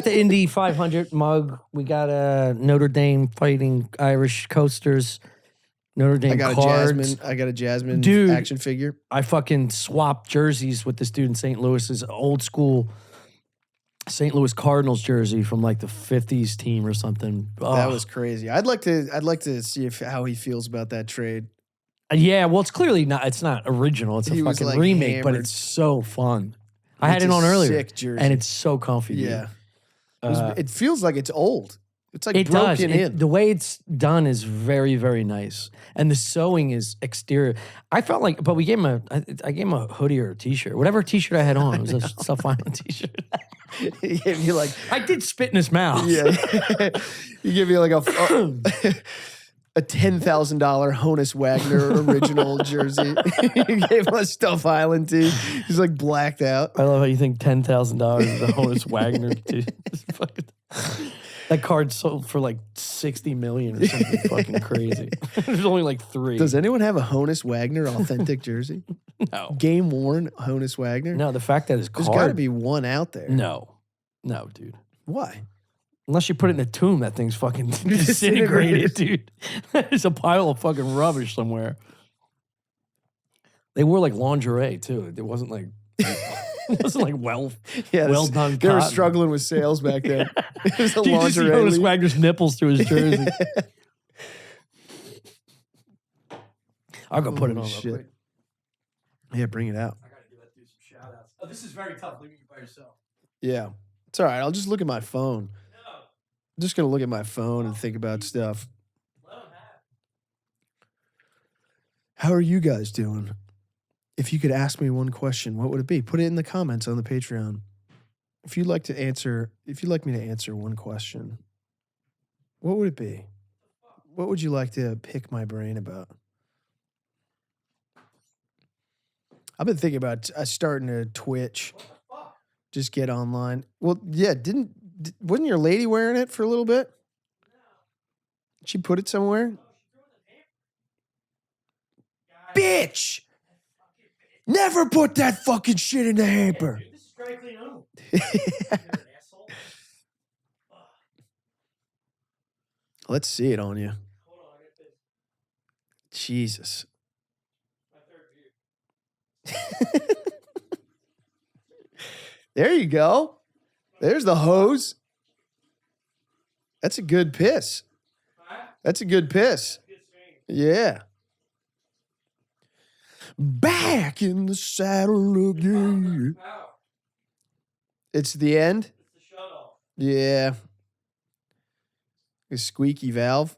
the Indy 500 mug. We got Notre Dame Fighting Irish coasters. Notre Dame cards. I got a Jasmine Dude. action figure. I fucking swapped jerseys with this dude in St. Louis's old school St. Louis Cardinals jersey from like the 50s team or something. That Oh. was crazy. I'd like to see how he feels about that trade. Yeah, well, it's clearly not. It's not original. It's a He was, fucking like, remake, but hammered. it's so fun. I had It's it a on earlier, sick jersey. and it's so comfy. Dude. Yeah, Uh, it feels like it's old. It's like it does. broken in. The way it's done is very, very nice, and the sewing is exterior. I felt like, but we gave him I gave him a hoodie or a t-shirt, whatever t-shirt I had on. It was a Stuff Island t-shirt. He gave you like I did spit in his mouth. yeah. He gave you like a $10,000 Honus Wagner original jersey. He gave him a Stuff Island tee. He's like blacked out. I love how you think $10,000 is the Honus Wagner. Dude. That card sold for like 60 million or something fucking crazy. There's only like 3. Does anyone have a Honus Wagner authentic jersey? No. Game worn Honus Wagner? No, the fact that his There's card. got to be one out there. No, dude. Why? Unless you put it in a tomb, that thing's fucking disintegrated, dude. There's a pile of fucking rubbish somewhere. They wore like lingerie too. It wasn't like It wasn't like well Yeah, done. They were cotton. struggling with sales back then. It was a You just see lingerie. Jonas league. Wagner's nipples through his jersey. I'll go put it on. Shit. Real quick. Yeah, bring it out. I gotta do some shout outs. Oh, this is very tough leaving you by yourself. Yeah. It's all right. I'll just look at my phone. I'm just going to look at my phone and think about stuff. How are you guys doing? If you could ask me one question, what would it be? Put it in the comments on the Patreon. If you'd like me to answer one question, what would it be? What would you like to pick my brain about? I've been thinking about starting a Twitch. Just get online. Well, yeah, wasn't your lady wearing it for a little bit? Did she put it somewhere? Bitch! Never put that fucking shit in the hamper. This is dry clean home. Let's see it on you. Jesus. There you go. There's the hose. That's a good piss. That's a good piss. Yeah. Back in the saddle again. It's the end? Yeah. A squeaky valve.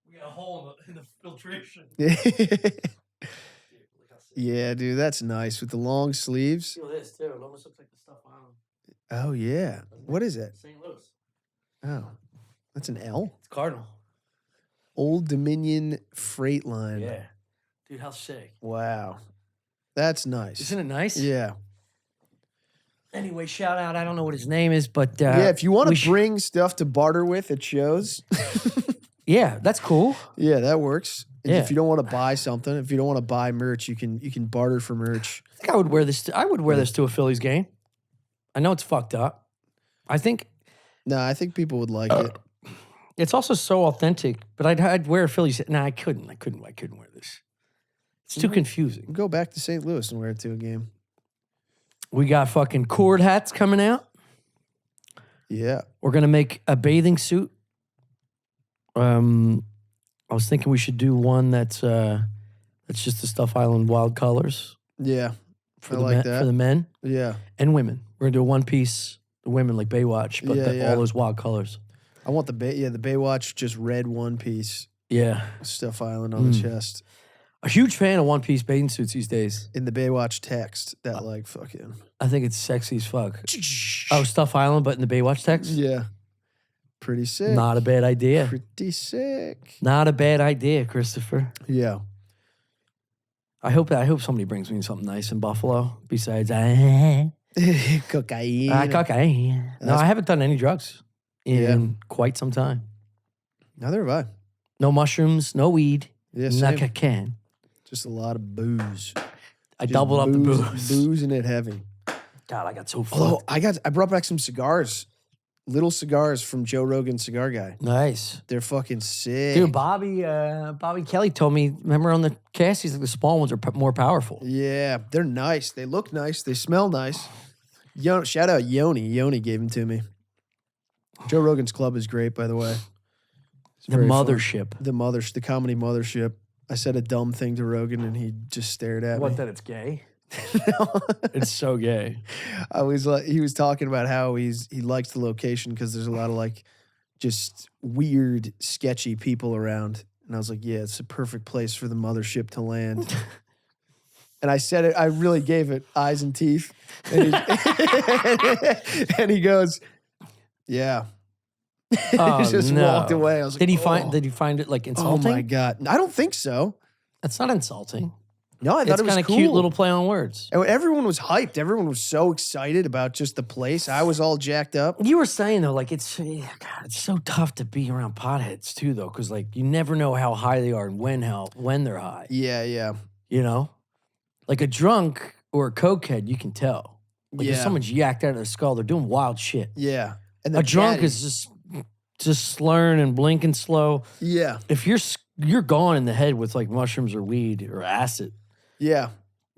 We got a hole in the filtration. Yeah, dude, that's nice with the long sleeves. Feel this too. It almost looks like the stuff on. Oh, yeah. What is it? St. Louis. Oh, that's an L? It's Cardinal. Old Dominion Freight Line. Yeah. Dude, how sick. Wow. That's nice. Isn't it nice? Yeah. Anyway, shout out. I don't know what his name is, but Yeah, if you want to bring stuff to barter with at shows. Yeah, that's cool. Yeah, that works. And Yeah. if you don't want to buy something, if you don't want to buy merch, you can barter for merch. I think I would wear this. I would wear this to a Phillies game. I know it's fucked up. I think No, I think people would like it. it's also so authentic. But I'd wear a Phillies. No, I couldn't. I couldn't wear this. It's too confusing. Go back to St. Louis and wear it to a game. We got fucking cord hats coming out. Yeah. We're gonna make a bathing suit. I was thinking we should do one that's just the Stuff Island wild colors Yeah. for I the like men, that. for the men Yeah. and women. We're gonna do a one piece. The women like Baywatch, but Yeah, all those wild colors. I want the Baywatch just red one piece Yeah, Stuff Island on the chest. a huge fan of one piece bathing suits these days. In the Baywatch text that like fucking. I think it's sexy as fuck. Oh, Stuff Island, but in the Baywatch text. Yeah. Pretty sick. Not a bad idea. Pretty sick. Not a bad idea, Christopher. Yeah. I hope somebody brings me something nice in Buffalo besides Cocaine. cocaine. No, I haven't done any drugs in quite some time. Neither have I. No mushrooms, no weed, Yeah, no same. cocaine. Just a lot of booze. I Just doubled up the booze. Boozing it heavy. God, I got so Although fucked. I brought back some cigars. Little cigars from Joe Rogan Cigar Guy. Nice. They're fucking sick. Dude, Bobby Kelly told me, remember on the cast, he's like, the small ones are more powerful. Yeah, they're nice. They look nice. They smell nice. Shout out Yoni. Yoni gave them to me. Joe Rogan's Club is great, by the way. It's The very fun. mothership. The comedy mothership. I said a dumb thing to Rogan and he just stared at me. What, that it's gay? It's so gay. I was like, he was talking about how he likes the location because there's a lot of like just weird, sketchy people around. And I was like, yeah, it's a perfect place for the mothership to land. And I said it, I really gave it eyes and teeth. And he, and he goes, yeah. Oh, He just no. walked away. I was like, Did he oh. find it like Oh insulting? my God. I don't think so. That's not insulting. No, I thought It's it was kind of cool. cute little play on words. And everyone was hyped. Everyone was so excited about just the place. I was all jacked up. You were saying though, like it's so tough to be around potheads too, though, because like you never know how high they are and when they're high. Yeah, yeah. You know, like a drunk or a cokehead, you can tell. Like if Yeah. someone's yacked out of their skull, they're doing wild shit. Yeah. And A drunk caddy- is just just slurring and blinking slow. Yeah. If you're gone in the head with like mushrooms or weed or acid, Yeah.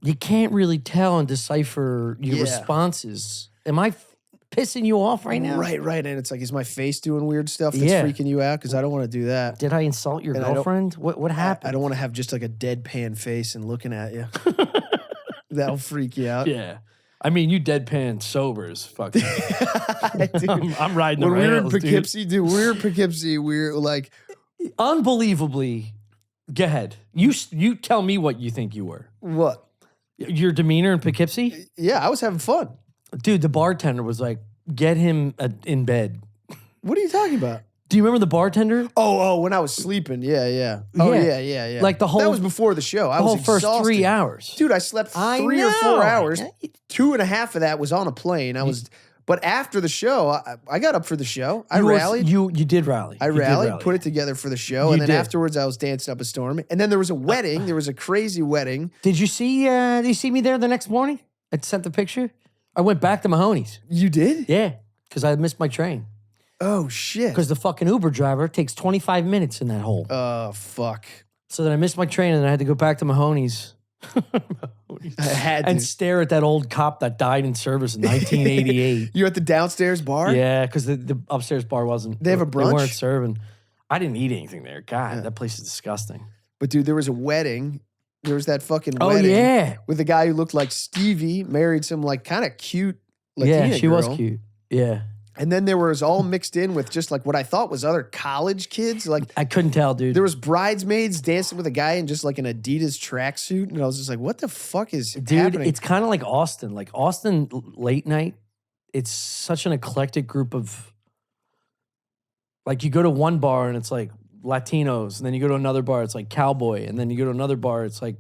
you can't really tell and decipher your Yeah. responses. Am I pissing you off right now? Right. And it's like, is my face doing weird stuff that's Yeah. freaking you out? Because I don't want to do that. Did I insult your And I don't- girlfriend? What happened? I don't want to have just like a deadpan face and looking at you. That'll freak you out. Yeah. I mean, you deadpan sober as fuck. Dude, I'm riding the when we were in rails, dude. Poughkeepsie, we were in Poughkeepsie. We were like, Unbelievably. Go ahead. You tell me what you think you were. what? Your demeanor in Poughkeepsie? Yeah, I was having fun. Dude, the bartender was like, get him in bed. What are you talking about? Do you remember the bartender? Oh, when I was sleeping. Yeah. Oh, Yeah. yeah. Like the whole- That was before the show. I The was whole first exhausted. 3 hours. Dude, I slept I 3 or 4 know. hours. 2.5 of that was on a plane. But after the show, I got up for the show. I rallied. You did rally. I You did rallied, rally. put it together for the show, You and then did. afterwards I was dancing up a storm. And then there was a wedding. There was a crazy wedding. Did you see me there the next morning? I sent the picture. I went back to Mahoney's. You did? Yeah, because I missed my train. Oh shit. Because the fucking Uber driver takes 25 minutes in that hole. Oh fuck. So then I missed my train and then I had to go back to Mahoney's. I had and to. stare at that old cop that died in service in 1988. You at the downstairs bar? Yeah, because the upstairs bar wasn't. They have a They weren't brunch? serving. I didn't eat anything there. God, that place is disgusting. But dude, there was a wedding. There was that fucking Oh wedding yeah, with a guy who looked like Stevie, married some like kind of cute Latina yeah, she was girl. cute. Yeah, And then there was all mixed in with just like what I thought was other college kids. Like I couldn't tell, dude. there was bridesmaids dancing with a guy in just like an Adidas tracksuit, and I was just like, "What the fuck is Dude, happening?" it's kind of like Austin. Like Austin late night, it's such an eclectic group of. Like you go to one bar and it's like Latinos, and then you go to another bar, it's like cowboy, and then you go to another bar, it's like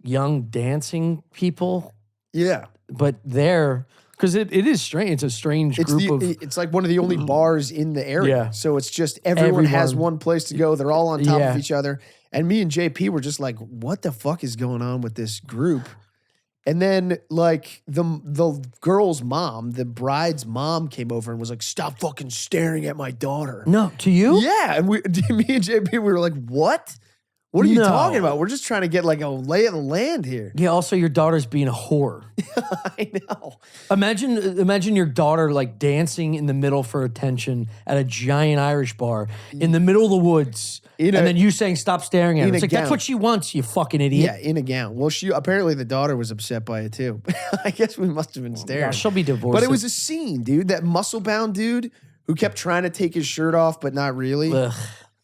young dancing people. Yeah, But there, because it is strange. It's a strange it's group of. it's like one of the only bars in the area. Yeah. So it's just everyone has Everyone. one place to go. They're all on top Yeah. of each other. And me and JP were just like, "What the fuck is going on with this group?" And then like the girl's mom, the bride's mom, came over and was like, "Stop fucking staring at my daughter." No, to you? Yeah, and me and JP, we were like, "What? What are you No. talking about? We're just trying to get like a lay of the land here." Yeah. Also, your daughter's being a whore. I know. Imagine your daughter like dancing in the middle for attention at a giant Irish bar in the middle of the woods, In a- and then you saying "Stop staring at her." in It's a like that's gown. what she wants, you fucking idiot. Yeah, in a gown. Well, she apparently the daughter was upset by it too. I guess we must have been staring. Yeah, she'll be divorced. But it was a scene, dude. That muscle bound dude who kept trying to take his shirt off, but not really. Ugh.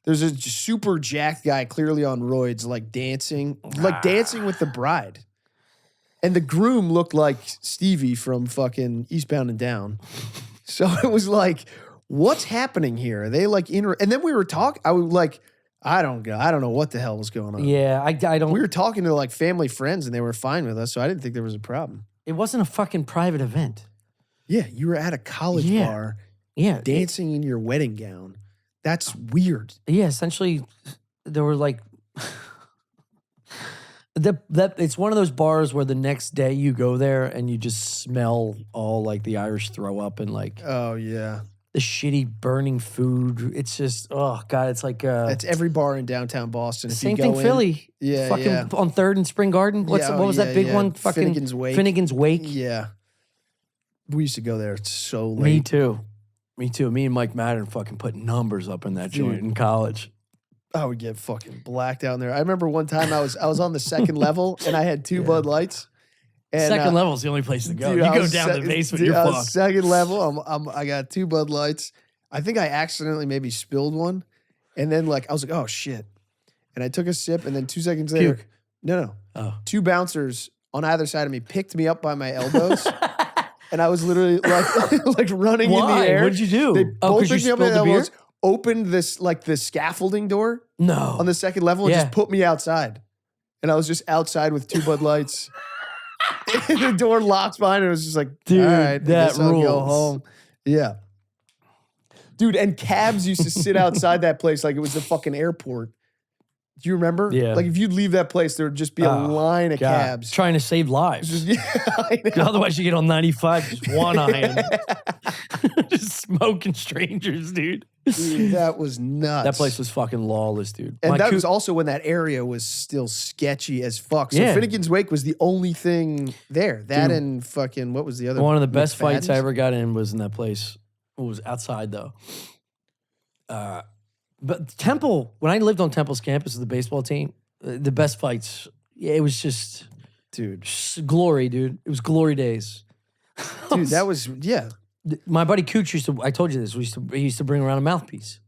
There's a super jacked guy, clearly on roids, like dancing with the bride. And the groom looked like Stevie from fucking Eastbound and Down. So it was like, what's happening here? Are they like and then we were talking. I was like, I don't know what the hell was going on. Yeah, I don't. We were talking to like family friends and they were fine with us, so I didn't think there was a problem. It wasn't a fucking private event. Yeah, you were at a college Yeah. bar Yeah, dancing in your wedding gown. That's weird. yeah. Essentially, there were like. That it's one of those bars where the next day you go there and you just smell all like the Irish throw up and like Oh yeah. the shitty burning food. It's just oh god, it's like That's every bar in downtown Boston. If same you go thing. in, Philly, Yeah, fucking yeah. on 3rd and Spring Garden. What was that big one? Fucking Finnegan's Wake. Finnegan's Wake. Yeah. We used to go there so late. Me too. Me too. Me and Mike Madden fucking put numbers up in that joint Dude. in college. I would get fucking blacked out in there. I remember one time I was on the second level and I had two Bud Lights. And, Second level is the only place to go. dude, You I go was down to the basement, dude, you're I was fucked. second level. I got two Bud Lights. I think I accidentally maybe spilled one, and then like I was like, oh shit, and I took a sip, and then 2 seconds later, Puke. no, Oh. two bouncers on either side of me picked me up by my elbows, and I was literally like like running in Why? the air. What'd you do? They Oh, both 'cause you picked me up by spilled the the beer? elbows, opened this like the scaffolding door No. on the second level, and Yeah. just put me outside, and I was just outside with two Bud Lights. And the door locks behind it. It was just like, Dude, all right, I that guess I'll go rules. home. Yeah. Dude, and cabs used to sit outside that place like it was the fucking airport. Do you remember? Yeah. Like if you'd leave that place, there would just be a line of God. cabs. Trying to save lives. Yeah, I know. Otherwise, you get on 95, just one eyeing. Just smoking strangers, dude. Dude, that was nuts. That place was fucking lawless, dude. And that was also when that area was still sketchy as fuck. So Yeah. Finnegan's Wake was the only thing there. That and fucking, what was the other one of the best fights I McFadden's? ever got in was in that place. It was outside, though. But Temple, when I lived on Temple's campus with the baseball team, the best fights, yeah, it was just Dude. glory, dude. It was glory days. Dude, that was, yeah. My buddy Cooch used to, I told you this, he used to bring around a mouthpiece.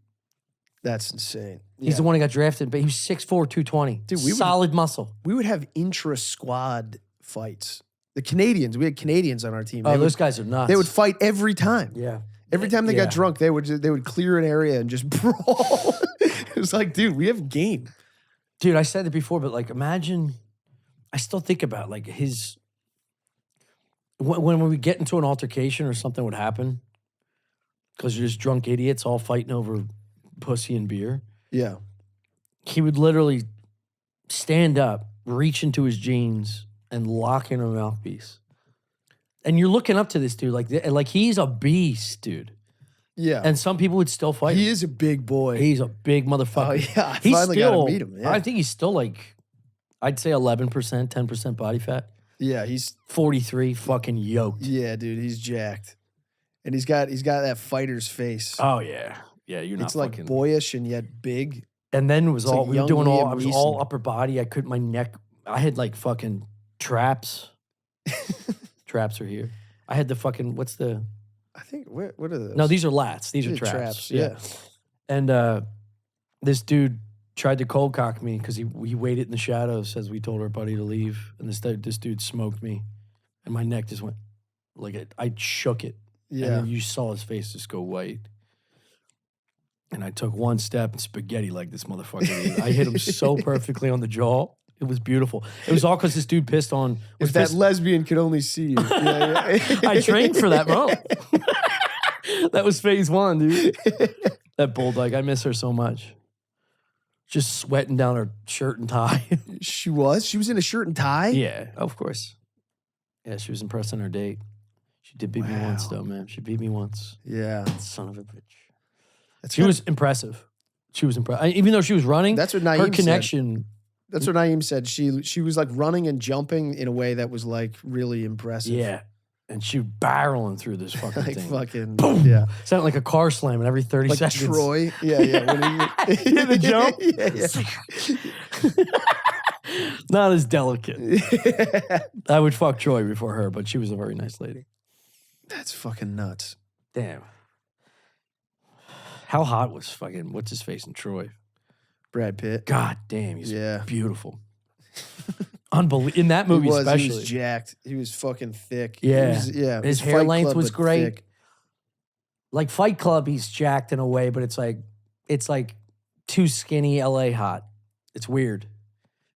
That's insane. He's the one who got drafted, but he was 6'4", 220. Dude, solid muscle. We would have intra-squad fights. The Canadians, we had Canadians on our team. Oh, those guys are nuts. They would fight every time. Yeah. Every time they got drunk, they would clear an area and just brawl. It was like, dude, we have game. Dude, I said it before, but like, imagine, I still think about like when we get into an altercation or something would happen, because you're just drunk idiots all fighting over pussy and beer. Yeah. He would literally stand up, reach into his jeans, and lock in a mouthpiece. And you're looking up to this dude, like he's a beast, dude. Yeah. And some people would still fight He him. is a big boy. He's a big motherfucker. Oh, yeah. I He's finally still, got to meet him. Yeah. I think he's still like, I'd say 11%, 10% body fat. Yeah, he's 43, fucking yoked. yeah, dude, he's jacked. And he's got that fighter's face. Oh yeah, yeah. You're not it's like fucking. boyish and yet big. And then it was it's all like we were young doing. All Liam I was all Neeson. upper body. I couldn't. My neck. I had like fucking traps. Traps are here. I had the fucking. What's the? I think what are those? No, these are lats. These are These traps. Yeah. And this dude tried to cold cock me because he waited in the shadows as we told our buddy to leave. And this dude smoked me, and my neck just went like I shook it. Yeah. And then you saw his face just go white. And I took one step and spaghetti like this motherfucker. I hit him so perfectly on the jaw. It was beautiful. It was all because this dude pissed on. If that lesbian could only see you. Yeah. I trained for that moment. That was phase one, dude. That bulldog. I miss her so much. Just sweating down her shirt and tie. She was in a shirt and tie? Yeah, of course. Yeah, she was impressed on her date. She did beat me once, Wow. though, man. She beat me once. Yeah. Son of a bitch. That's She was impressive. She was impressive. Even though she was running, That's what her Naeem said. connection. That's what Naeem said. She was like running and jumping in a way that was like really impressive. Yeah. And she was barreling through this fucking Like thing. fucking Boom. yeah. Sounded like a car slamming every 30 Like seconds. Troy. Yeah. When he, The jump? Yeah. Not as delicate. I would fuck Troy before her, but she was a very nice lady. That's fucking nuts. Damn. How hot was fucking, what's his face in Troy? Brad Pitt. God damn, he's Yeah. beautiful. Unbelievable. In that movie He especially. was jacked. He was fucking thick. Yeah. Yeah. His Fight hair length Club, was but great. thick. Like Fight Club, he's jacked in a way, but it's like too skinny LA hot. It's weird.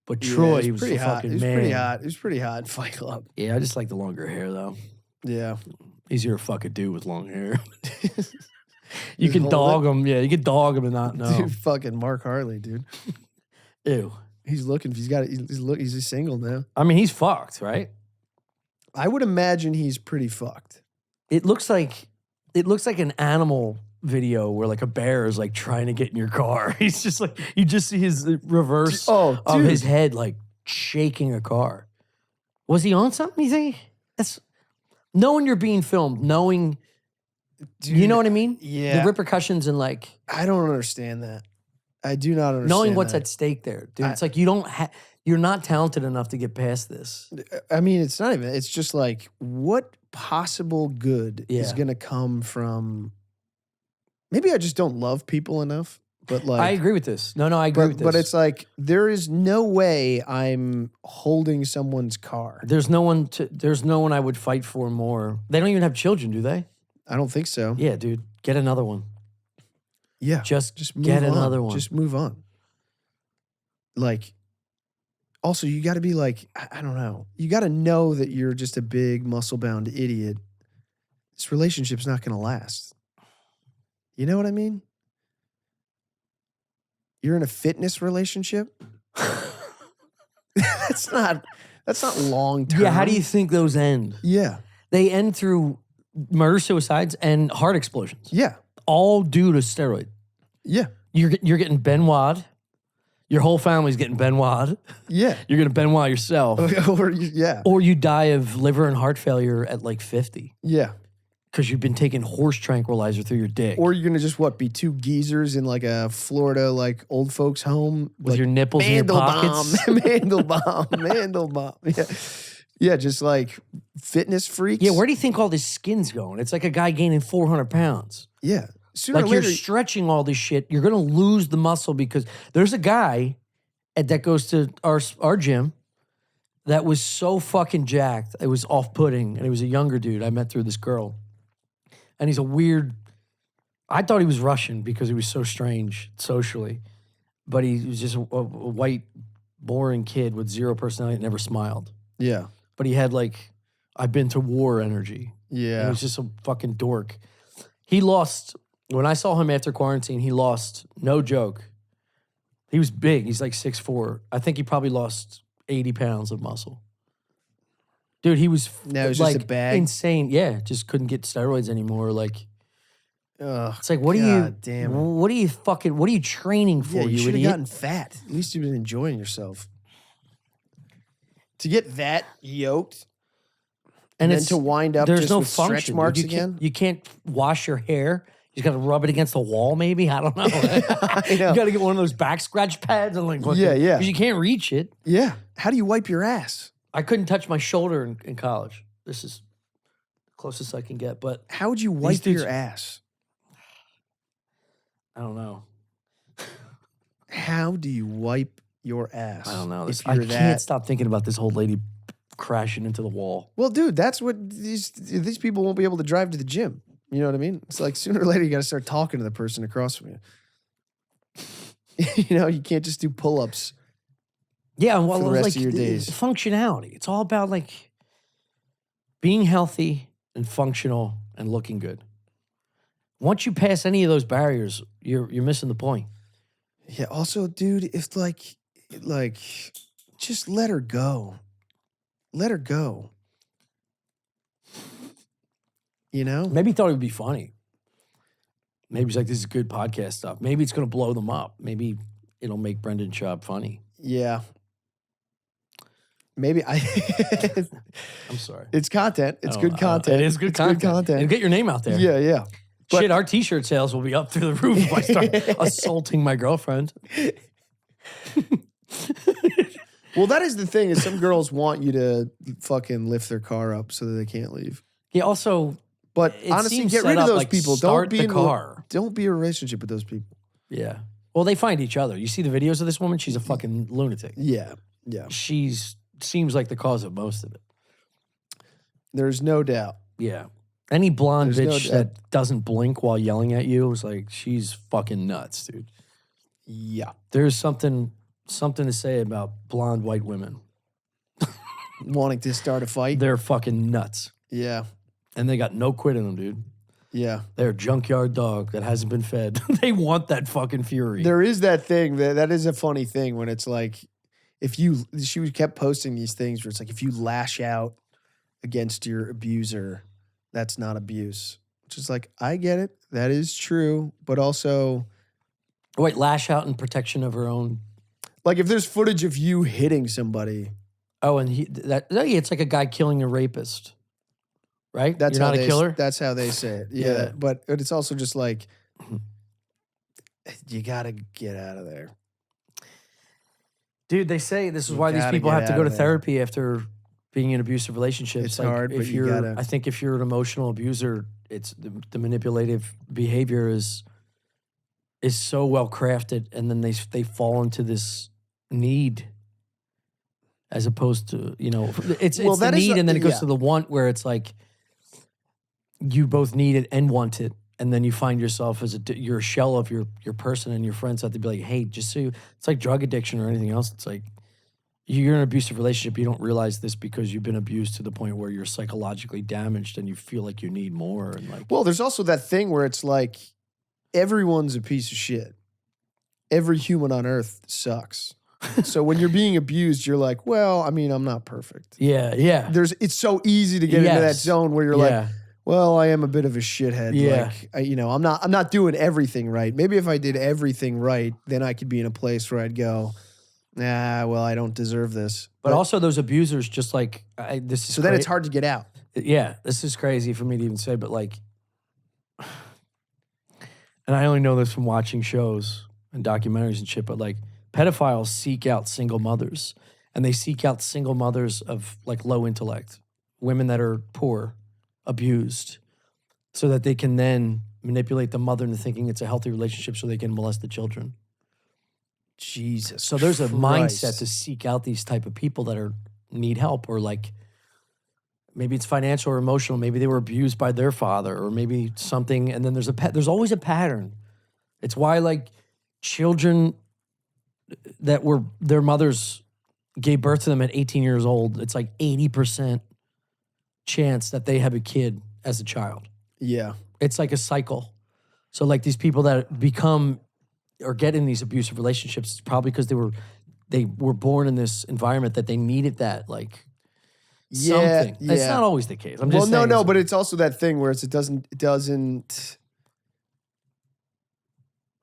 But Yeah, Troy, he he was pretty the hot. fucking He was man. pretty hot. He was pretty hot in Fight Club. Yeah, I just like the longer hair though. Yeah. Easier to fuck a dude with long hair. You Just can hold dog him. Yeah, you can dog him and not know. Dude, fucking Mark Harley, dude. Ew. He's looking. He's single now. I mean, he's fucked, right? I would imagine he's pretty fucked. It looks like an animal video where like a bear is like trying to get in your car. He's just like you just see his reverse Oh, of dude. his head like shaking a car. Was he on something? You think? That's knowing you're being filmed, knowing Dude, you know what I mean? Yeah. The repercussions and like I don't understand that. I do not understand knowing what's that. at stake there, dude. It's like you're not talented enough to get past this. I mean, it's not even. It's just like, what possible good is Yeah. going to come from? Maybe I just don't love people enough. But like, I agree with this. No, I agree with this. But it's like there is no way I'm holding someone's car. There's no one I would fight for more. They don't even have children, do they? I don't think so. Yeah, dude. Get another one. Yeah, Just move get on. another one. Just move on. Like, also you got to be like, I don't know. You got to know that you're just a big muscle bound idiot. This relationship's not going to last. You know what I mean? You're in a fitness relationship? That's not long term. Yeah, how do you think those end? Yeah. They end through murder, suicides, and heart explosions. Yeah. All due to steroid. Yeah. You're getting Benoit. Your whole family's getting Benoit. Yeah. You're going to Benoit yourself. Yeah. Or you die of liver and heart failure at like 50 Yeah. because you've been taking horse tranquilizer through your dick. Or you're gonna just be two geezers in like a Florida like old folks home with like, your nipples in your pockets. Mandelbaum. Yeah. Yeah, just like fitness freaks. Yeah, where do you think all this skin's going? It's like a guy gaining 400 pounds. Yeah. Sooner Like or later, you're stretching all this shit. You're going to lose the muscle because there's a guy that goes to our gym that was so fucking jacked. It was off-putting, and he was a younger dude I met through this girl. And he's a weird, I thought he was Russian because he was so strange socially. But he was just a white, boring kid with zero personality that never smiled. Yeah. But he had like, I've been to war energy. Yeah. He was just a fucking dork. He lost, when I saw him after quarantine, he lost, no joke. He was big. He's like 6'4". I think he probably lost 80 pounds of muscle. Dude, he was Now it's like just a bag. insane. Yeah, just couldn't get steroids anymore. Like, Ugh, it's like, what are God damn it. what are you training for, Yeah, you should have idiot? gotten fat. At least you've been enjoying yourself. To get that yoked and then it's to wind up there's just no with stretch function. marks dude. again. You can't wash your hair. You just got to rub it against the wall, maybe. I don't know. I know. You got to get one of those back scratch pads and like, Yeah. because you can't reach it. Yeah. How do you wipe your ass? I couldn't touch my shoulder in college. This is the closest I can get, but How would you wipe dudes- your ass? I don't know. How do you wipe your ass? I don't know. If I you're can't stop thinking about this old lady crashing into the wall. Well, dude, that's what these people won't be able to drive to the gym. You know what I mean? It's like sooner or later you got to start talking to the person across from you. You know, you can't just do pull-ups. Yeah, well, For the rest like of your days. functionality. It's all about like being healthy and functional and looking good. Once you pass any of those barriers, you're missing the point. Yeah. Also, dude, if like, just let her go. Let her go. You know? Maybe he thought it would be funny. Maybe he's like, this is good podcast stuff. Maybe it's going to blow them up. Maybe it'll make Brendan Schaub funny. Yeah. Maybe I'm sorry. it's content. It's I good don't- content. It is good It's content. Good content. And get your name out there. Yeah, yeah. But- Shit, our t-shirt sales will be up through the roof if I start assaulting my girlfriend. Well, that is the thing is some girls want you to fucking lift their car up so that they can't leave. Yeah, also, But it honestly, seems get set rid of up those like people. start Don't be the in car. Don't be in a relationship with those people. Yeah. Well, they find each other. You see the videos of this woman? She's a fucking lunatic. Yeah, yeah. Seems like the cause of most of it. There's no doubt. Yeah. Any blonde There's no bitch doubt. that doesn't blink while yelling at you is like, she's fucking nuts, dude. Yeah. There's something to say about blonde white women. Wanting to start a fight. They're fucking nuts. Yeah, And they got no quit in them, dude. yeah. They're a junkyard dog that hasn't been fed. They want that fucking fury. There is that thing that is a funny thing when it's like, she kept posting these things where it's like, if you lash out against your abuser, that's not abuse. Which is like, I get it. That is true. But also, Wait, lash out in protection of her own. like if there's footage of you hitting somebody, Oh, and it's like a guy killing a rapist, right? that's You're how not a they, killer. That's how they say it. Yeah. Yeah. But it's also just like, you got to get out of there. Dude, they say this is You why these gotta people get have to out go to of there. therapy after being in abusive relationships. It's Like, hard, if but you you're, gotta- I think if you're an emotional abuser, it's the manipulative behavior is so well crafted, and then they fall into this need, as opposed to it's Well, the that is need, the- and then it goes yeah. to the want, where it's like you both need it and want it. And then you find yourself as you're a shell of your person, and your friends have to be like, hey, just so it's like drug addiction or anything else. It's like you're in an abusive relationship. You don't realize this because you've been abused to the point where you're psychologically damaged and you feel like you need more. And like, Well, there's also that thing where it's like, everyone's a piece of shit. every human on earth sucks. So when you're being abused, you're like, well, I mean, I'm not perfect. Yeah, yeah. It's so easy to get into that zone where you're like, well, I am a bit of a shithead. Yeah. Like, I'm not doing everything right. Maybe if I did everything right, then I could be in a place where I'd go, well, I don't deserve this. But also those abusers, just like this is so then it's hard to get out. Yeah, this is crazy for me to even say, but like, and I only know this from watching shows and documentaries and shit, but like pedophiles seek out single mothers, and they seek out single mothers of like low intellect, women that are poor, abused, so that they can then manipulate the mother into thinking it's a healthy relationship so they can molest the children. Jesus. So there's a mindset to seek out these type of people that need help, or like maybe it's financial or emotional. Maybe they were abused by their father, or maybe something. And then there's always a pattern. It's why like children that were their mothers gave birth to them at 18 years old. It's like 80% chance that they have a kid as a child. Yeah. It's like a cycle. So like these people that become or get in these abusive relationships, it's probably because they were born in this environment that they needed that like something. Yeah. It's not always the case. I'm just saying. No, but it's also that thing where it doesn't.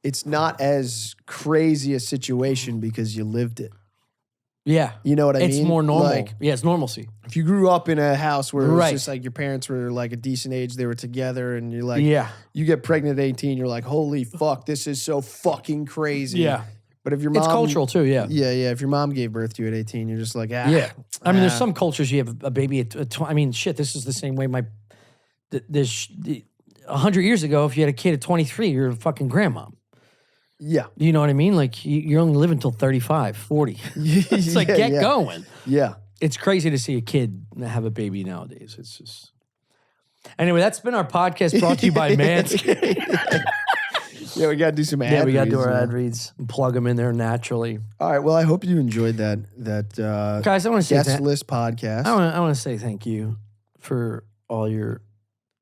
It's not as crazy a situation because you lived it. Yeah. You know what I mean? It's more normal. Like, yeah, it's normalcy. if you grew up in a house where it was just like your parents were like a decent age, they were together, and you're like, you get pregnant at 18, you're like, holy fuck, this is so fucking crazy. Yeah. But if your mom, it's cultural too, yeah. Yeah. If your mom gave birth to you at 18, you're just like, Yeah. I mean, there's some cultures you have a baby at I mean, shit, this is the same way 100 years ago, if you had a kid at 23, you're a fucking grandma. Yeah. You know what I mean? Like, you only live until 35, 40. It's like, get going. Yeah. It's crazy to see a kid have a baby nowadays. It's just... Anyway, that's been our podcast brought to you by Manscaped. Yeah, we got to do some ad reads. Yeah, we got to do our ad reads and plug them in there naturally. All right. Well, I hope you enjoyed that Guys, I want to say guest list podcast. I want to say thank you for all your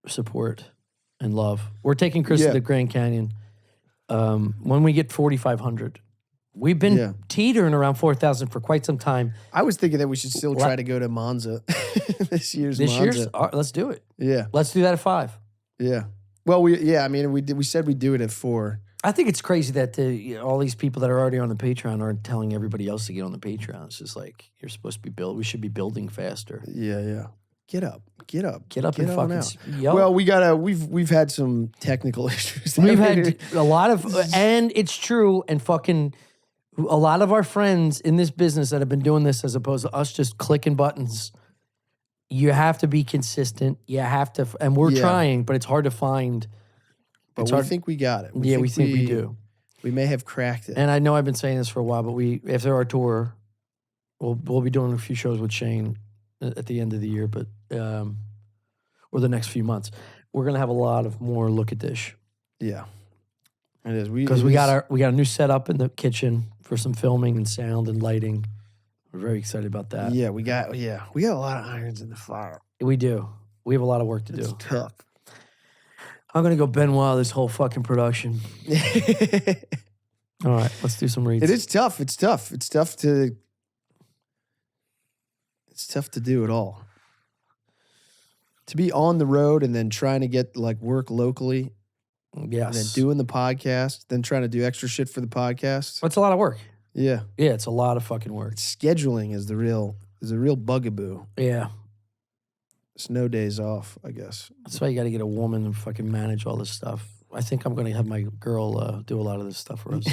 support and love. We're taking Chris to the Grand Canyon. When we get 4,500, we've been teetering around 4,000 for quite some time. I was thinking that we should still try to go to Monza this year's Monza. Let's do it. Yeah, let's do that at 5. Yeah. Well, I mean, we said we'd do it at 4. I think it's crazy that all these people that are already on the Patreon aren't telling everybody else to get on the Patreon. It's just like, you're supposed to be we should be building faster. Yeah. Get up and fucking yell. Well, we've had some technical issues. We've had a lot of, and it's true, and fucking a lot of our friends in this business that have been doing this as opposed to us just clicking buttons. You have to be consistent. You have to, and we're trying, but it's hard to find. But we think we got it. We think we do. We may have cracked it. And I know I've been saying this for a while, but after our tour, we'll be doing a few shows with Shane at the end of the year, but or the next few months, we're gonna have a lot of more look at dish. Yeah, it is. Because we got a new setup in the kitchen for some filming and sound and lighting. We're very excited about that. Yeah, we got a lot of irons in the fire. We do. We have a lot of work to do. It's tough. I'm gonna go Benoit this whole fucking production. All right, let's do some reads. It is tough. It's tough. It's tough to do it all. To be on the road and then trying to get like work locally. Yes. And then doing the podcast, then trying to do extra shit for the podcast. That's a lot of work. Yeah. Yeah, it's a lot of fucking work. Scheduling is the real bugaboo. Yeah. It's no days off, I guess. That's why you got to get a woman and fucking manage all this stuff. I think I'm going to have my girl do a lot of this stuff for us.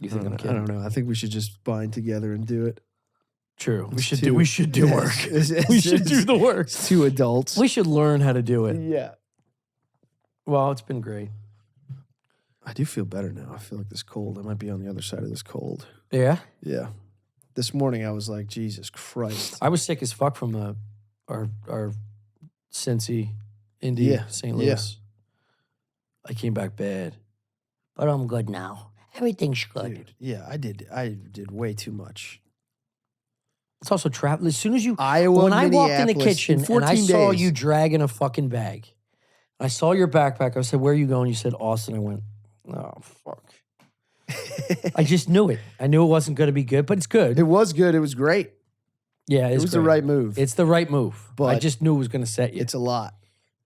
You think I'm kidding? I don't know. I think we should just bind together and do it. True. We should do work. We should do the work. It's 2 adults. We should learn how to do it. Yeah. Well, it's been great. I do feel better now. I feel like this cold. I might be on the other side of this cold. Yeah? Yeah. This morning I was like, Jesus Christ. I was sick as fuck from our Cincy, Indy, St. Louis. Yeah. I came back bad. But I'm good now. Everything's good. Dude, yeah, I did way too much. It's also travel. As soon as you... Iowa, when I walked in the Minneapolis, kitchen and I saw you dragging a fucking bag, I saw your backpack. I said, where are you going? You said, Austin. I went, Oh, fuck. I just knew it. I knew it wasn't going to be good, but it's good. It was good. It was great. Yeah, It was the great. right move. It's the right move. But I just knew it was going to set you. It's a lot.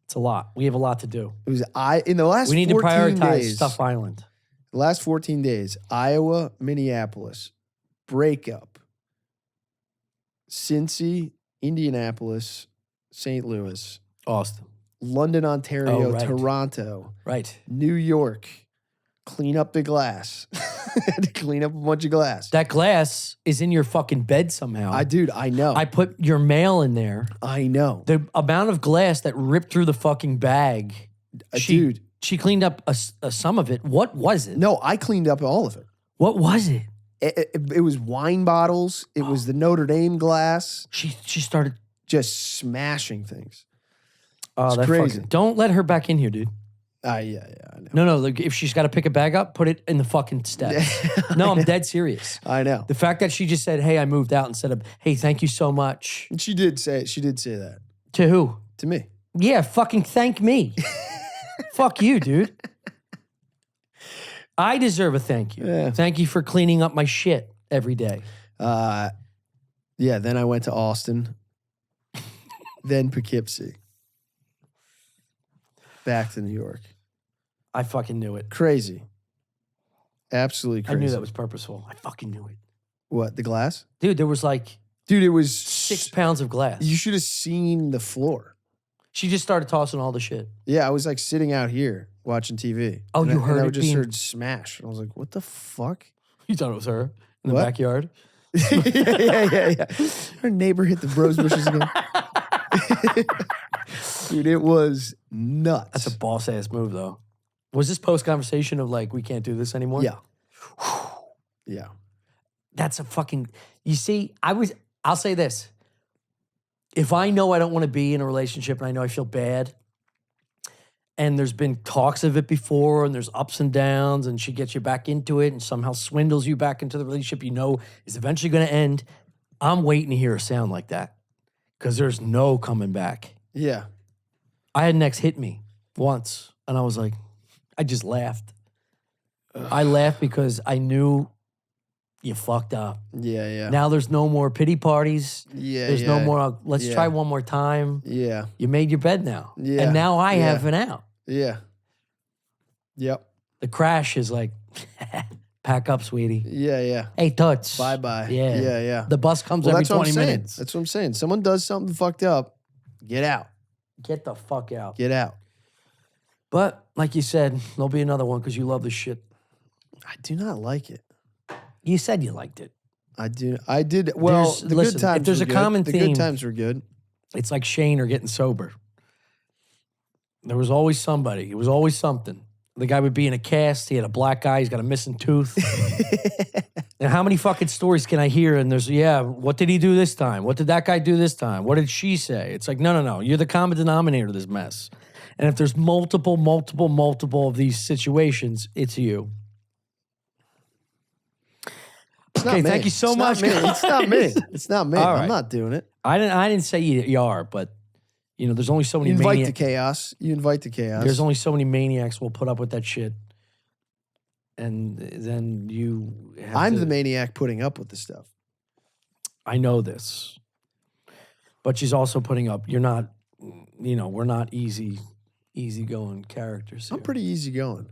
It's a lot. We have a lot to do. It was in the last We need to 14 prioritize days, Stuff Island. the last 14 days, Iowa, Minneapolis, breakup, Cincy, Indianapolis, St. Louis, Austin. London, Ontario, Oh, right. Toronto, Right. New York, clean up the glass. Had to clean up a bunch of glass. That glass is in your fucking bed somehow. I know. I put your mail in there. I know. The amount of glass that ripped through the fucking bag. Dude. She cleaned up some of it. What was it? No, I cleaned up all of it. What was it? It was wine bottles. It was the Notre Dame glass. She started. Just smashing things. Oh, It's that's crazy. fucking. Don't let her back in here, dude. Yeah, I know. No. Like, if she's got to pick a bag up, put it in the fucking steps. No, I'm dead serious. I know. The fact that she just said, "Hey, I moved out," instead of, "Hey, thank you so much." And she did say that To who? to me. Yeah, fucking thank me. Fuck you, dude. I deserve a thank you. Yeah. Thank you for cleaning up my shit every day. Yeah, then I went to Austin, then Poughkeepsie, back to New York. I fucking knew it. Crazy. Absolutely crazy. I knew that was purposeful. I fucking knew it. What, the glass? Dude, there was like Dude, it was 6 pounds of glass. You should have seen the floor. She just started tossing all the shit. Yeah, I was like sitting out here watching TV. Oh, and you I, heard and I it just being- heard smash. And I was like, what the fuck? You thought it was her in the What? backyard? yeah. Her neighbor hit the bros bushes again. Dude, it was nuts. That's a boss ass move, though. Was this post conversation of like, we can't do this anymore? Yeah. Yeah. That's a fucking. You see, I'll say this. If I know I don't want to be in a relationship and I know I feel bad, and there's been talks of it before and there's ups and downs and she gets you back into it and somehow swindles you back into the relationship you know is eventually going to end, I'm waiting to hear a sound like that because there's no coming back. Yeah. I had an ex hit me once and I was like, I just laughed. I laughed because I knew you fucked up. Yeah. Now there's no more pity parties. Yeah. There's no more, let's Yeah. try one more time. Yeah. You made your bed now. Yeah. And now I Yeah. have an out. Yeah. Yep. The crash is like, pack up, sweetie. Yeah. Hey, Toots. Bye. Yeah. Yeah. The bus comes Well, every that's what I'm 20 saying. minutes. That's what I'm saying. Someone does something fucked up, get out. Get the fuck out. Get out. But like you said, there'll be another one because you love this shit. I do not like it. You said you liked it. I did. Well, There's- the listen, good times if there's were a good. common the theme- good times were good. It's like Shane or getting sober. There was always somebody. It was always something. The guy would be in a cast. He had a black eye. He's got a missing tooth. And how many fucking stories can I hear? And there's, what did he do this time? What did that guy do this time? What did she say? It's like, no. You're the common denominator of this mess. And if there's multiple of these situations, it's you. It's not Okay, me. thank you so It's not much, me. It's not me. It's not me. All I'm right. not doing it. I didn't say you are, but there's only so many You invite the maniacs. chaos. You invite the chaos. There's only so many maniacs will put up with that shit. And then you have I'm to- the maniac putting up with the stuff. I know this. But she's also putting up, you're not, we're not easygoing characters here. I'm pretty easygoing.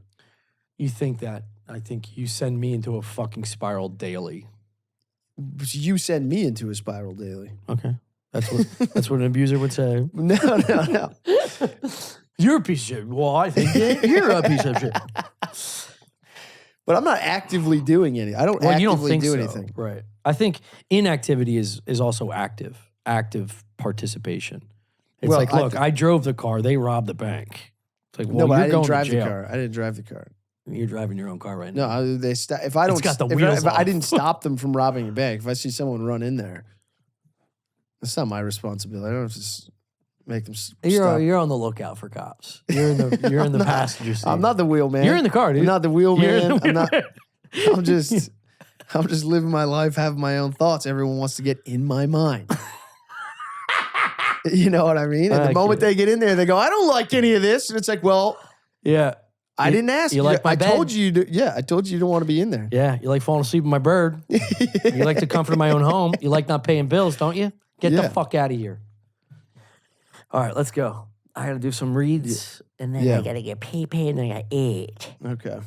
You think that. I think you send me into a fucking spiral daily. You send me into a spiral daily. Okay. That's what an abuser would say. No. You're a piece of shit. Well, I think you're a piece of shit. But I'm not actively doing any. I don't Well, actively you don't think do so. anything. Right. I think inactivity is also active participation. It's Well, like, look, I drove the car. They robbed the bank. It's like, well, No, but you're I didn't going drive to the jail. car. I didn't drive the car. You're driving your own car right now. No, they if I don't, got the if, wheels if I off. didn't stop them from robbing a bank, if I see someone run in there, that's not my responsibility. I don't have to make them stop. You're on the lookout for cops. You're in the passenger seat. I'm not the wheel man. You're in the car, dude. I'm not the wheel You're in man. the I'm not. wheel I'm just living my life, having my own thoughts. Everyone wants to get in my mind. You know what I mean? And the moment they get in there, they go, "I don't like any of this," and it's like, well, Yeah. I didn't ask you like my I bed? told you. I told you you don't want to be in there. Yeah, you like falling asleep with my bird. You like the comfort of my own home. You like not paying bills, don't you? Get the Yeah. fuck out of here. All right, let's go. I got to do some reads, and then Yeah. I got to get pee, and then I got to eat. Okay.